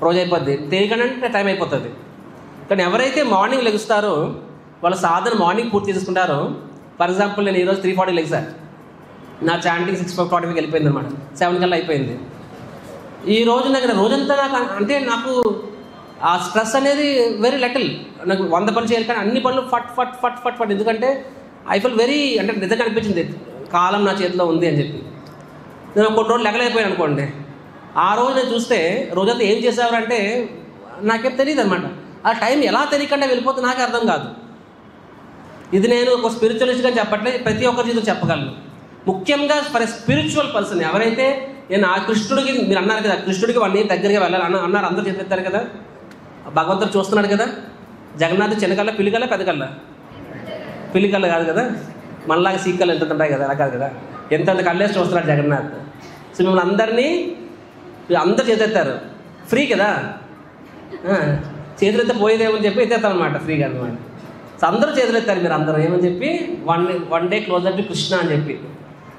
రోజు అయిపోద్ది. తెలియకంటే టైం అయిపోతుంది. కానీ ఎవరైతే మార్నింగ్ లెగుస్తారో వాళ్ళ సాధన మార్నింగ్ పూర్తి చేసుకుంటారో, ఫర్ ఎగ్జాంపుల్ నేను ఈరోజు 3:40 లెగిసాను, నా చాంటింగ్ 6:45కి వెళ్ళిపోయింది అనమాట, 7 కల్లా అయిపోయింది. ఈ రోజు నాకు రోజంతా నాకు ఆ స్ట్రెస్ అనేది వెరీ లిటిల్. నాకు 100 పనులు చేయాలి కానీ అన్ని పనులు ఫట్ ఫట్ ఫట్ ఫట్ ఫట్. ఎందుకంటే ఐ ఫీల్ వెరీ నిజంగా అనిపించింది కాలం నా చేతిలో ఉంది అని చెప్పి. నేను కొన్ని రోజులు లెగలేకపోయాను అనుకోండి, ఆ రోజు నేను చూస్తే రోజంతా ఏం చేసేవారంటే నాకేం తెలియదు అనమాట. ఆ టైం ఎలా తెలియకుండా వెళ్ళిపోతే నాకే అర్థం కాదు. ఇది నేను ఒక స్పిరిచువలిస్ట్గా చెప్పట్లే, ప్రతి ఒక్కరి జీవితం చెప్పగలను. ముఖ్యంగా ఫర్ ఎ స్పిరిచువల్ పర్సన్ ఎవరైతే నేను ఆ కృష్ణుడికి, మీరు అన్నారు కదా కృష్ణుడికి 1 ఇయర్ దగ్గరగా వెళ్ళాలి అన్నారు, అందరూ చెప్పేస్తారు కదా. భగవంతుడు చూస్తున్నాడు కదా. జగన్నాథ్ చిన్నకల్లా పిల్లికల్లా పెద్దకల్లా? పిల్లికల్లా కాదు కదా, మనలాగా సీకల్లు ఎంత ఉంటాయి కదా, అలా కాదు కదా, ఎంత కళ్ళేసి చూస్తున్నాడు జగన్నాథ్. సో మిమ్మల్ని అందరూ చేతెత్తారు, ఫ్రీ కదా, చేతులెత్తే పోయేదేమని చెప్పి ఎత్తేస్తాం అనమాట, ఫ్రీగా అనమాట. సో అందరూ చేతులెత్తారు, మీరు అందరూ ఏమని చెప్పి one day closer to Krishna అని చెప్పి.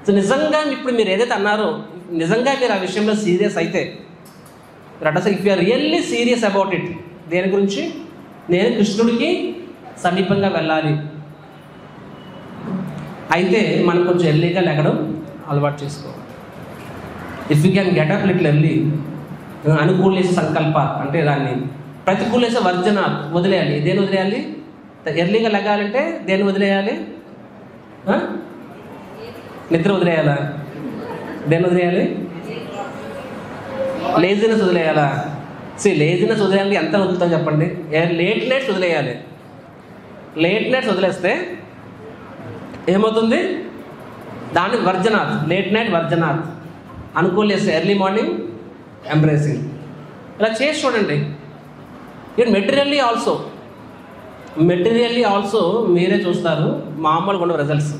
సో నిజంగా ఇప్పుడు మీరు ఏదైతే అన్నారో, నిజంగా మీరు ఆ విషయంలో సీరియస్ అయితే, if you are really serious about it, దేని గురించి? నేను కృష్ణుడికి సమీపంగా వెళ్ళాలి. అయితే మనం కొంచెం ఎర్లీగా లెగడం అలవాటు చేసుకోవాలి. If you can get up little early, అనుకూలేసే సంకల్ప అంటే దాన్ని ప్రతికూలేసే వర్జన వదిలేయాలి. దేని వదిలేయాలి? ఎర్లీగా లెగాలంటే దేన్ని వదిలేయాలి? నిద్ర వదిలేయాలా? దేన్ని వదిలేయాలి? లేజినెస్ వదిలేయాలా? లేజినెస్ వదిలేయాలి. ఎంత వదులుతాం చెప్పండి? లేట్ నైట్స్ వదిలేయాలి. లేట్ నైట్స్ వదిలేస్తే ఏమవుతుంది? దాన్ని వర్జనాథ్, లేట్ నైట్ వర్జనాథ్, అనుకూలేస్తే ఎర్లీ మార్నింగ్ ఎంబ్రేసింగ్. ఇలా చేసి చూడండి. ఈవెన్ మెటీరియల్లీ ఆల్సో మీరే చూస్తారు, మామూలుగా ఉండవు results.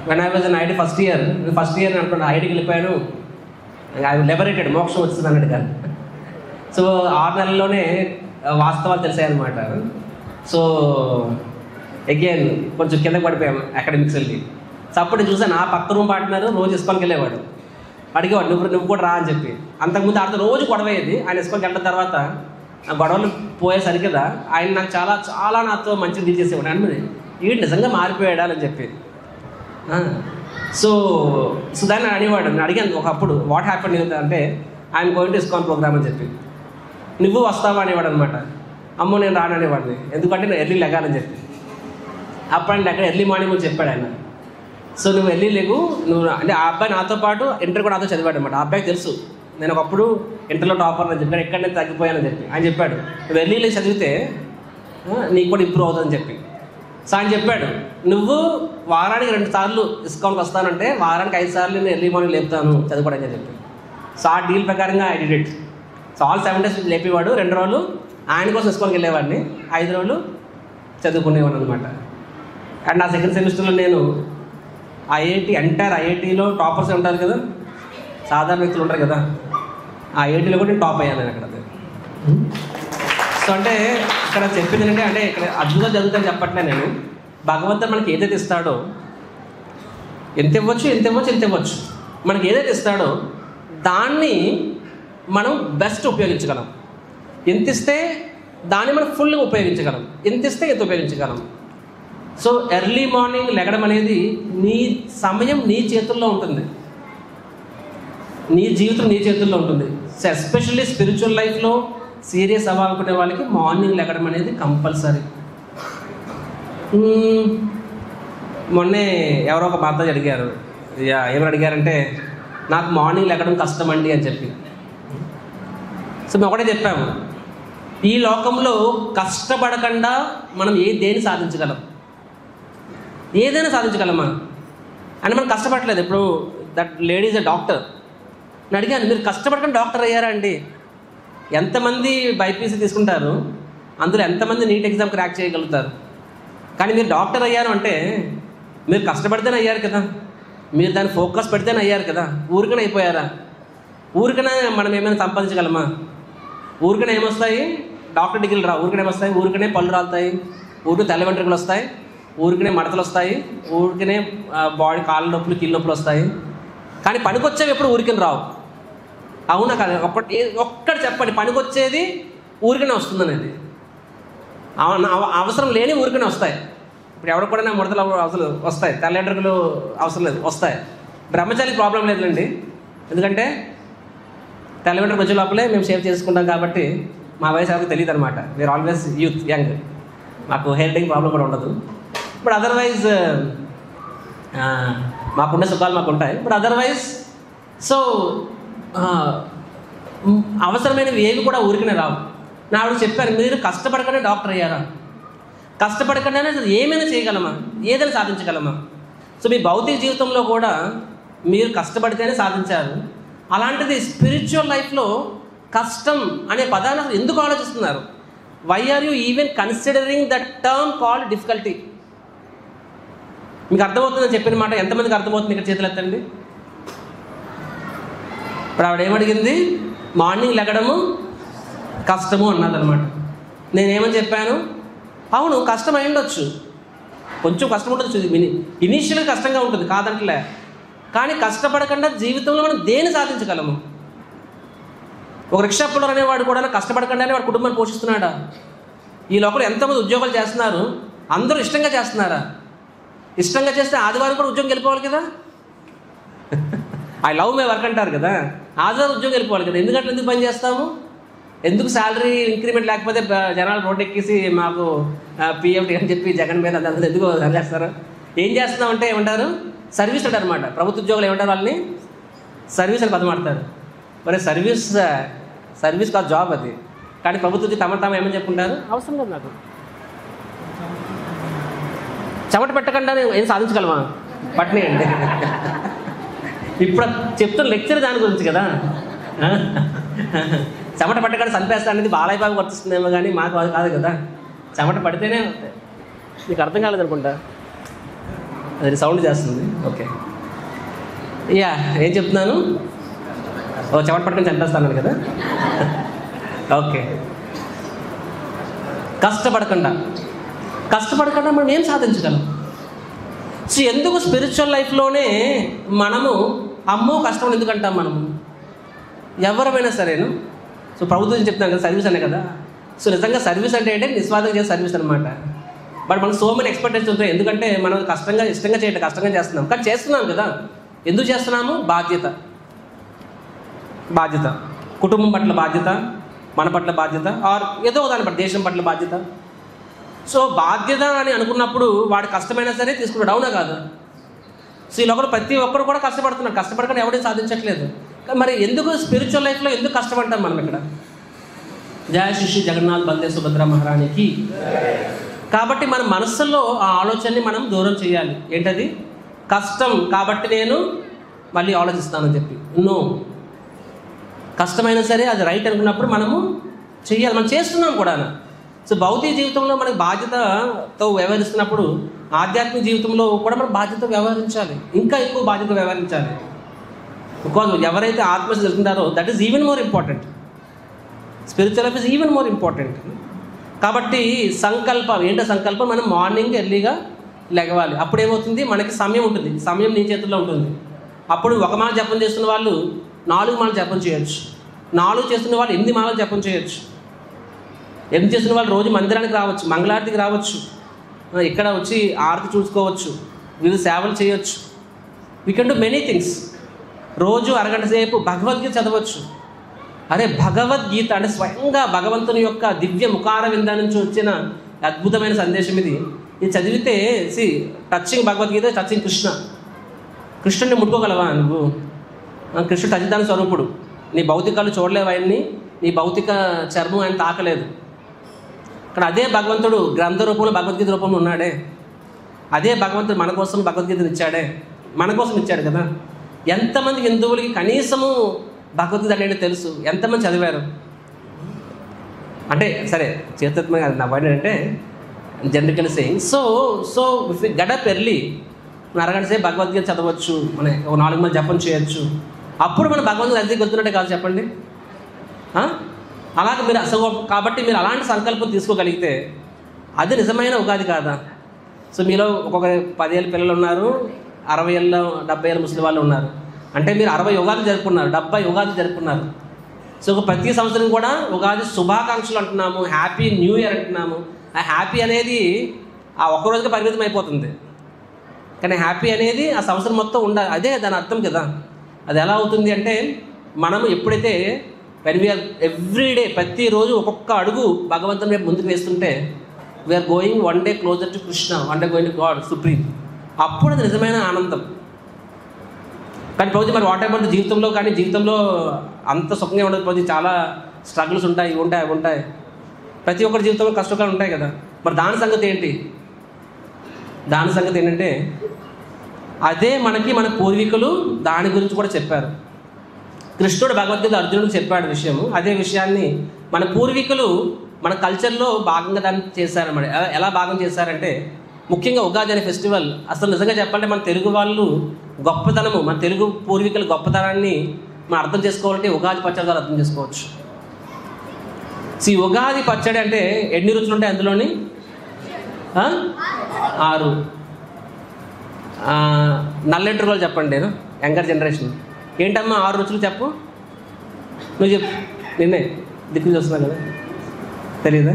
When I was in IT first year అనుకోండి, ఐటీకి వెళ్ళిపోయాను, ఐ లిబరేటెడ్, మోక్షం వచ్చింది అన్నట్టు కాదు. సో 6 నెలల్లోనే వాస్తవాలు తెలిసాయి అనమాట. సో అగైన్ కొంచెం కిందకి పడిపోయాము అకాడమిక్స్ వెళ్ళి. సో అప్పుడు చూసాను, ఆ పక్క రూమ్ పార్ట్నర్ రోజు ఇస్కాన్కి వెళ్ళేవాడు. అడిగేవాడు, నువ్వు కూడా రా అని చెప్పి. అంతకుముందు ఆడితో రోజు గొడవ అయ్యేది. ఆయన ఇస్కాన్కి వెళ్ళిన తర్వాత ఆ గొడవలు పోయేసరికి కదా ఆయన నాకు చాలా చాలా నాతో మంచిగా డీల్ చేసేవాడు. అంటే వీడు నిజంగా మారిపోయాడా అని చెప్పి. సో దాన్ని అడిగేవాడు. నేను అడిగాను ఒకప్పుడు, వాట్ హ్యాపెన్ అంటే I'm going to ISKCON programme అని చెప్పి. నువ్వు వస్తావా అనేవాడు అనమాట. అమ్మో నేను రాననేవాడిని, ఎందుకంటే నేను ఎర్లీ లెగాలని చెప్పి. అప్పుడు ఆయన అక్కడ ఎర్లీ మార్నింగ్ అని చెప్పాడు ఆయన. సో నువ్వు ఎర్లీ లేవు, నువ్వు అంటే ఆ అబ్బాయి నాతో పాటు ఇంటర్ కూడా నాతో చదివాడు అనమాట. ఆ అబ్బాయికి తెలుసు నేను ఒకప్పుడు ఇంటర్లో టాపర్ అని చెప్పాను, ఎక్కడ నేను తగ్గిపోయానని చెప్పి. ఆయన చెప్పాడు, నువ్వు ఎర్లీ లేచి చదివితే నీకు కూడా ఇంప్రూవ్ అవుతుందని చెప్పి. సో ఆయన చెప్పాడు, నువ్వు వారానికి 2 సార్లు ఇస్కాన్కి వస్తానంటే వారానికి 5 సార్లు నేను ఎర్లీ మార్నింగ్ లేపుతాను చదువుకోవడానికి అని చెప్పి. సో ఆ డీల్ ప్రకారంగా I did it. So all 7 days లేపేవాడు. 2 రోజులు ఆయన కోసం ఇస్కాన్కి వెళ్ళేవాడిని, 5 రోజులు చదువుకునేవాడు అనమాట. అండ్ నా సెకండ్ సెమిస్టర్లో నేను ఐఐటీలో టాపర్స్ ఉంటారు కదా, సాధారణ వ్యక్తులు ఉంటారు కదా, ఆ ఐఐటీలో కూడా నేను టాప్ అయ్యాను నేను అక్కడ. సో అంటే ఇక్కడ చెప్పింది ఏంటంటే, అంటే ఇక్కడ అద్భుతం జరుగుతుందని చెప్పట్లే నేను. భగవంతుడు మనకి ఏదైతే ఇస్తాడో, ఎంత ఇవ్వచ్చు, మనకి ఏదైతే ఇస్తాడో దాన్ని మనం బెస్ట్ ఉపయోగించగలం. ఎంత ఇస్తే దాన్ని మనం ఫుల్గా ఉపయోగించగలం, ఎంత ఇస్తే ఎంత ఉపయోగించగలం. సో ఎర్లీ మార్నింగ్ లెగడం అనేది నీ సమయం నీ చేతుల్లో ఉంటుంది, నీ జీవితం నీ చేతుల్లో ఉంటుంది. సో ఎస్పెషల్లీ స్పిరిచువల్ లైఫ్లో సీరియస్ అవ్వాలనుకునే వాళ్ళకి మార్నింగ్ లెగడం అనేది కంపల్సరీ. మొన్నే ఎవరో ఒక మాత అడిగారు, ఏమని అడిగారంటే, నాకు మార్నింగ్ లెగడం కష్టం అండి అని చెప్పి. సో మేము ఒకటే చెప్పాము, ఈ లోకంలో కష్టపడకుండా మనం దేన్ని సాధించగలం? ఏదైనా సాధించగలమా అని మనం కష్టపడలేదు. ఇప్పుడు that lady is a doctor. నేను అడిగాను, మీరు కష్టపడకుండా డాక్టర్ అయ్యారా అండి? ఎంతమంది బైపీసీ తీసుకుంటారు, అందులో ఎంతమంది నీట్ ఎగ్జామ్ క్రాక్ చేయగలుగుతారు? కానీ మీరు డాక్టర్ అయ్యారు అంటే మీరు కష్టపడితేనే అయ్యారు కదా, మీరు దాన్ని ఫోకస్ పెడితేనే అయ్యారు కదా. ఊరికనే అయిపోయారా? ఊరికనే మనం ఏమైనా సంపాదించగలమా? ఊరికనే ఏమొస్తాయి? డాక్టర్ డిగ్రీలు రావు. ఊరికనే ఏమొస్తాయి? ఊరికనే పళ్ళు రాలుతాయి, ఊరికనే తెల్ల వెంట్రుకలు వస్తాయి, ఊరికనే మడతలు వస్తాయి, ఊరికనే బాడీ కాళ్ళ నొప్పులు కీళ్ళ నొప్పులు వస్తాయి. కానీ పనికొచ్చేవి ఎప్పుడు ఊరికనే రావు. అవునా కదా? ఒక్కటి చెప్పండి, పనికొచ్చేది ఊరికనే వస్తుందనేది. అవసరం లేని ఊరికనే వస్తాయి. ఇప్పుడు ఎవరికి కూడా ముడతలు అవసరం వస్తాయి, తెల్ల వెంట్రుకలు అవసరం లేదు, వస్తాయి. బ్రహ్మచారికి ప్రాబ్లం లేదులేండి, ఎందుకంటే తెల్ల వెంట్రుకలు వచ్చే లోపలే మేము షేవ్ చేసుకుంటాం కాబట్టి మా వయసు ఎవరికి తెలియదు అనమాట. We are always youth, young. మాకు హెయిర్ డైయింగ్ ప్రాబ్లం కూడా ఉండదు. ఇప్పుడు అదర్వైజ్ మాకుండే సుఖాలు మాకు ఉంటాయి. ఇప్పుడు అదర్వైజ్ సో అవసరమైనవి ఏవి కూడా ఊరికనే రావు. నా ఆవిడ చెప్పాను, మీరు కష్టపడకనే డాక్టర్ అయ్యారా? కష్టపడకనే ఏమైనా చేయగలమా? ఏదైనా సాధించగలమా? సో మీ భౌతిక జీవితంలో కూడా మీరు కష్టపడితేనే సాధించారు. అలాంటిది స్పిరిచువల్ లైఫ్లో కష్టం అనే పదాన్ని అసలు ఎందుకు ఆలోచిస్తున్నారు? Why are you even considering that term called difficulty? మీకు అర్థమవుతుందని చెప్పిన మాట ఎంతమందికి అర్థమవుతుంది? ఇక్కడ చేతులు ఎత్తండి. ఇప్పుడు ఆవిడ ఏమడిగింది? మార్నింగ్ లెగడము కష్టము అన్నదనమాట. నేనేమని చెప్పాను? అవును, కష్టం అయి ఉండొచ్చు, కొంచెం కష్టం ఉండొచ్చు, ఇనీషియల్గా కష్టంగా ఉంటుంది కాదంటలే. కానీ కష్టపడకుండా జీవితంలో మనం దేన్ని సాధించగలము? ఒక రిక్షా పుల్లర్ అనేవాడు కూడా కష్టపడకుండానే వాడు కుటుంబాన్ని పోషిస్తున్నాడా? ఈ లోపల ఎంతమంది ఉద్యోగాలు చేస్తున్నారు, అందరూ ఇష్టంగా చేస్తున్నారా? ఇష్టంగా చేస్తే ఆదివారం కూడా ఉద్యోగం వెళ్ళిపోవాలి కదా. ఐ లవ్ మై వర్క్ అంటారు కదా, ఆదివారం ఉద్యోగం వెళ్ళిపోవాలి కదా. ఎందుకు పని చేస్తాము? ఎందుకు శాలరీ ఇంక్రిమెంట్ లేకపోతే జనాలు రోడ్డు ఎక్కేసి మాకు పిఎఫ్ అని చెప్పి జగన్ మీద అందరూ ఎందుకు చేస్తారు? ఏం చేస్తున్నామంటే ఏమంటారు? సర్వీస్ అంటారు అనమాట. ప్రభుత్వ ఉద్యోగులు ఏమంటారు? వాళ్ళని సర్వీస్ అని పదమాడతారు. మరి సర్వీస్ కాదు, జాబ్ అది. కానీ ప్రభుత్వం తమ ఏమని చెప్పుకుంటారు? అవసరం లేదు నాకు, చెమట పెట్టకుండా ఏం సాధించగలమా? పట్టినాయండి. ఇప్పుడు చెప్తున్న లెక్చర్ దాని గురించి కదా. చెమట పట్టకుండా చంపేస్తా అనేది బాలయ్య బాబు వర్తిస్తుందేమో కానీ మాకు అది కాదు కదా. చెమట పడితేనే నీకు అర్థం కాలేదు అనుకుంటా, అది సౌండ్ చేస్తుంది. ఓకే, యా ఏం చెప్తున్నాను? చెమట పట్టుకొని చంపేస్తాను కదా. ఓకే, కష్టపడకుండా మనం ఏం సాధించగలం? సో ఎందుకు స్పిరిచువల్ లైఫ్లోనే మనము అమ్మో కష్టం ఎందుకంటాం? మనము ఎవరమైనా సరేను. సో ప్రభుత్వం చెప్తాను కదా, సర్వీస్ అనే కదా. సో నిజంగా సర్వీస్ అంటే నిస్వార్థంగా చేసే సర్వీస్ అనమాట. బట్ మనకు సో మెనీ ఎక్స్పెక్టేషన్స్ ఉంటాయి. ఎందుకంటే మనం ఇష్టంగా చేయటం కష్టంగా చేస్తున్నాం, కానీ చేస్తున్నాం కదా. ఎందుకు చేస్తున్నాము? బాధ్యత, కుటుంబం పట్ల బాధ్యత, మన పట్ల బాధ్యత, ఆర్ ఏదో దాని పట్ల దేశం పట్ల బాధ్యత. సో బాధ్యత అని అనుకున్నప్పుడు వాడు కష్టమైనా సరే తీసుకున్నాడు, అవునా కాదు? సో ఈ లోపల ప్రతి ఒక్కరు కూడా కష్టపడుతున్నారు, కష్టపడకుండా ఎవడేం సాధించట్లేదు. మరి ఎందుకు స్పిరిచువల్ లైఫ్లో ఎందుకు కష్టపడతాం మనం ఇక్కడ? జయ శ్రీ జగన్నాథ్ బల్దే సుభద్ర మహారాణికి. కాబట్టి మన మనస్సులో ఆ ఆలోచనని మనం దూరం చేయాలి. ఏంటది? కష్టం కాబట్టి నేను మళ్ళీ ఆలోచిస్తానని చెప్పి. నో, కష్టమైనా సరే అది రైట్ అనుకున్నప్పుడు మనము చెయ్యాలి, మనం చేస్తున్నాం కూడా. సో భౌతిక జీవితంలో మనకు బాధ్యతతో వ్యవహరిస్తున్నప్పుడు ఆధ్యాత్మిక జీవితంలో కూడా మనం బాధ్యత వ్యవహరించాలి, ఇంకా ఎక్కువ బాధ్యత వ్యవహరించాలి. బికాజ్ ఎవరైతే ఆత్మహత్య తెలుసుకుంటారో that is even more important. Spiritual life is even more important. కాబట్టి సంకల్పం ఏంటో? సంకల్పం మనం మార్నింగ్ ఎర్లీగా లెగవాలి. అప్పుడు ఏమవుతుంది? మనకి సమయం ఉంటుంది, సమయం నీ చేతుల్లో ఉంటుంది. అప్పుడు ఒక మాల జపం చేస్తున్న వాళ్ళు 4 మాలలు జపం చేయొచ్చు, 4 చేస్తున్న వాళ్ళు 8 మాలలు జపం చేయొచ్చు. 8 చేస్తున్న వాళ్ళు రోజు మందిరానికి రావచ్చు, మంగళారతికి రావచ్చు, ఇక్కడ వచ్చి ఆరతి చూసుకోవచ్చు, వివిధ సేవలు చేయొచ్చు. We can do many things. రోజు అరగంట సేపు భగవద్గీత చదవచ్చు. అరే భగవద్గీత అంటే స్వయంగా భగవంతుని యొక్క దివ్య ముఖార విందా నుంచి వచ్చిన అద్భుతమైన సందేశం ఇది. ఇది చదివితే టచింగ్ భగవద్గీత, టచింగ్ కృష్ణుడిని ముట్టుకోగలవా నువ్వు? కృష్ణుడు సచిదాన స్వరూపుడు. నీ భౌతికాలు చూడలేవు ఆయన్ని, నీ భౌతిక చర్మం ఆయన తాకలేదు. ఇక్కడ అదే భగవంతుడు గ్రంథ రూపంలో భగవద్గీత రూపంలో ఉన్నాడే. అదే భగవంతుడు మన కోసం భగవద్గీతను ఇచ్చాడే, మన కోసం ఇచ్చాడు కదా. ఎంతమంది హిందువులకి కనీసము భగవద్గీత అంటే తెలుసు? ఎంతమంది చదివారు? అంటే సరే చేతత్వంగా నా పాయింట్ అంటే generically saying. So if you get up early, అరగంట సేపు భగవద్గీత చదవచ్చు, మన 4 మంది జపం చేయొచ్చు. అప్పుడు మనం భగవంతుడు అద్దెకి వెళ్తున్నట్టే కాదు చెప్పండి. అలాగే మీరు కాబట్టి మీరు అలాంటి సంకల్పం తీసుకోగలిగితే అది నిజమైన ఉగాది కాదా? సో మీలో ఒక్కొక్క 10 ఏళ్ళ పిల్లలు ఉన్నారు, 60 ఏళ్ళ 70 ఏళ్ళ ముసలి వాళ్ళు ఉన్నారు. అంటే మీరు 60 ఉగాది జరుపుకున్నారు, 70 ఉగాది జరుపుకున్నారు. సో ప్రతి సంవత్సరం కూడా ఉగాది శుభాకాంక్షలు అంటున్నాము, హ్యాపీ న్యూ ఇయర్ అంటున్నాము. ఆ హ్యాపీ అనేది ఆ ఒక్కరోజుకి పరిమితం అయిపోతుంది, కానీ హ్యాపీ అనేది ఆ సంవత్సరం మొత్తం ఉండాలి. అదే దాని అర్థం కదా. అది ఎలా అవుతుంది అంటే మనము ఎప్పుడైతే వెన్ వీఆర్ ఎవ్రీడే, ప్రతిరోజు ఒక్కొక్క అడుగు భగవంతుని వైపు ముందుకు వేస్తుంటే we are going one day closer to Krishna, one day going to God supreme. అప్పుడు అది నిజమైన ఆనందం. కానీ పోతే మరి వాట్ అబౌట్ జీవితంలో? కానీ జీవితంలో అంత సుఖంగా ఉండదు, పోతే చాలా స్ట్రగుల్స్ ఉంటాయి, అవి ఉంటాయి. ప్రతి ఒక్కరి జీవితంలో కష్టకాలు ఉంటాయి కదా. మరి దాని సంగతి ఏంటి? దాని సంగతి ఏంటంటే అదే మనకి మన పూర్వీకులు దాని గురించి కూడా చెప్పారు. కృష్ణుడు భగవద్గీత అర్జునుడికి చెప్పాడు విషయము. అదే విషయాన్ని మన పూర్వీకులు మన కల్చర్లో భాగంగా దాన్ని చేశారన్నమాట. ఎలా భాగం చేశారంటే ముఖ్యంగా ఉగాది అనే ఫెస్టివల్ అసలు నిజంగా చెప్పాలంటే మన తెలుగు వాళ్ళు గొప్పతనము, మన తెలుగు పూర్వీకుల గొప్పతనాన్ని మనం అర్థం చేసుకోవాలంటే ఉగాది పచ్చడి ద్వారా అర్థం చేసుకోవచ్చు. ఈ ఉగాది పచ్చడి అంటే ఎన్ని రుచులు ఉంటాయి అందులోని? 6. నల్లెంట్రు వాళ్ళు చెప్పండి, నేను యంగర్ జనరేషన్. ఏంటమ్మా 6 రుచులు చెప్పు, నువ్వు చెప్పు. నిన్నే దిక్కు చూస్తున్నావు కదా, తెలీదా?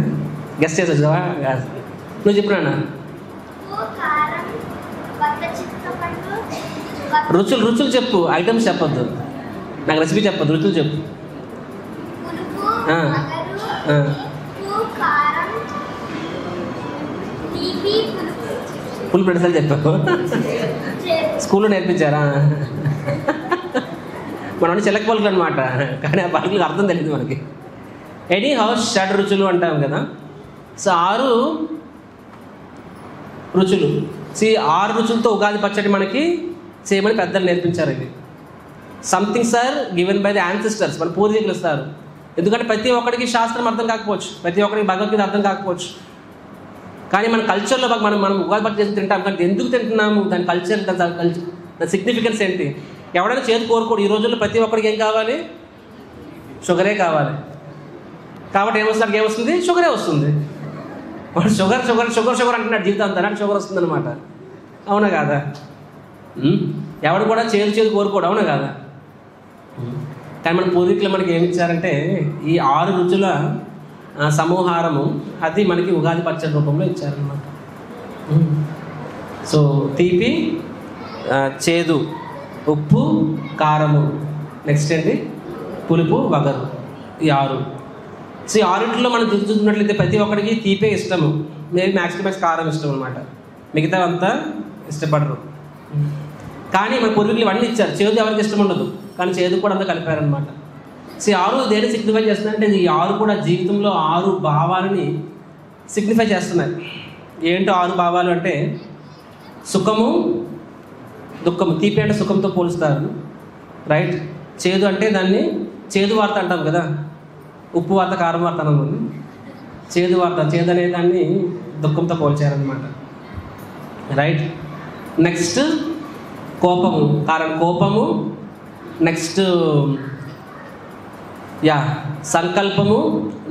గెస్ట్ చేసి వచ్చావా? నువ్వు చెప్పినా రుచులు చెప్పు, ఐటమ్స్ చెప్పొద్దు, నాకు రెసిపీ చెప్పొద్దు, రుచులు చెప్పు. పులుపు రెండుసార్లు చెప్పావు. స్కూల్లో నేర్పించారా? మనం చిల్లక పలుకులు అనమాట, కానీ ఆ పలుకులకు అర్థం తెలియదు మనకి. ఎనీ హౌస్ షడ్ రుచులు అంటాం కదా. సో 6 రుచులు. 6 రుచులతో ఉగాది పచ్చడి మనకి చేయమని పెద్దలు నేర్పించారు. ఇది somethings are given by the ancestors, మన పూర్వీకులు ఇస్తారు. ఎందుకంటే ప్రతి ఒక్కడికి శాస్త్రం అర్థం కాకపోవచ్చు, ప్రతి ఒక్కరికి భగవద్గీత అర్థం కాకపోవచ్చు, కానీ మన కల్చర్లో మనం ఉగాది పచ్చడి చేసి తింటాం. కానీ ఎందుకు తింటున్నాము, దాని కల్చర్, దాని సిగ్నిఫికెన్స్ ఏంటి? ఎవడైనా చేతి కోరుకోడు. ఈ రోజుల్లో ప్రతి ఒక్కరికి ఏం కావాలి? షుగరే కావాలి. కాబట్టి ఏమొస్తుంది? షుగరే వస్తుంది. వాడు షుగర్ షుగర్ షుగర్ షుగర్ అంటున్నాడు జీవితం అంతా, నాకు షుగర్ వస్తుంది అనమాట. అవునా కాదా? ఎవడు కూడా చేదు కోరుకోడు, అవునా కాదా? కానీ మన పూర్వీకులు మనకి ఏమి ఇచ్చారంటే ఈ 6 రుచుల సమూహారము, అది మనకి ఉగాది పచ్చడి రూపంలో ఇచ్చారనమాట. సో తీపి, చేదు, ఉప్పు, కారము, నెక్స్ట్ ఏంటి? పులుపు, వగరు, ఈ 6. సో ఈ 6లో మనం చూసుకున్నట్లయితే ప్రతి ఒక్కరికి తీపే ఇష్టము, మేబీ మ్యాక్స్ కారం ఇష్టం అనమాట, మిగతా అంతా ఇష్టపడరు. కానీ మన పూర్వీకులు ఇవన్నీ ఇచ్చారు. చేదు ఎవరికి ఇష్టం ఉండదు, కానీ చేదు కూడా అంతా కలిపారనమాట. సో ఈ 6 దేన్ని సిగ్నిఫై చేస్తున్నాయంటే, ఈ 6 కూడా జీవితంలో 6 భావాలని సిగ్నిఫై చేస్తున్నాయి. ఏంటో 6 భావాలు అంటే సుఖము, దుఃఖము. తీపి అంటే సుఖంతో పోలుస్తారు, రైట్? చేదు అంటే దాన్ని చేదు వార్త అంటాం కదా, ఉప్పు వార్త, కారం వార్త అన్నాము. చేదు వార్త, చేదు అనే దాన్ని దుఃఖంతో పోల్చారనమాట, రైట్? నెక్స్ట్ కోపము, కోపము. నెక్స్ట్ సంకల్పము,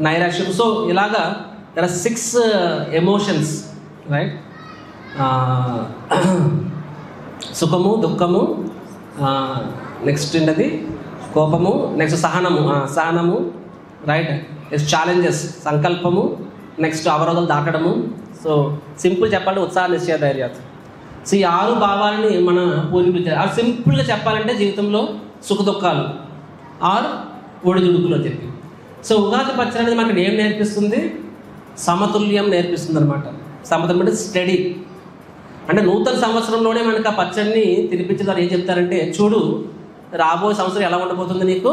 నైరాశ్యము. సో ఇలాగా there are 6 ఎమోషన్స్, రైట్? సుఖము, దుఃఖము, నెక్స్ట్ ఏంటది? కోపము. నెక్స్ట్ సహనము, రైట్? నెక్స్ట్ ఛాలెంజెస్, సంకల్పము. నెక్స్ట్ అవరోధాలు దాటడము. సో సింపుల్ చెప్పాలంటే ఉత్సాహ, నిశ్చయ, ధైర్యాలు. సో ఈ 6 భావాలని మన పూర్వీకులు అది సింపుల్గా చెప్పాలంటే జీవితంలో సుఖ దుఃఖాలు ఆర్ ఒడిదుడుకులు అని చెప్పి. సో ఉగాది పచ్చడి అనేది మనకి ఏం నేర్పిస్తుంది? సమతుల్యం నేర్పిస్తుంది అనమాట. సమతుల్యం అంటే స్టడీ. అంటే నూతన సంవత్సరంలోనే మనకు ఆ పచ్చడిని తినిపించేదారు. ఏం చెప్తారంటే, చూడు రాబోయే సంవత్సరం ఎలా ఉండబోతుంది నీకు.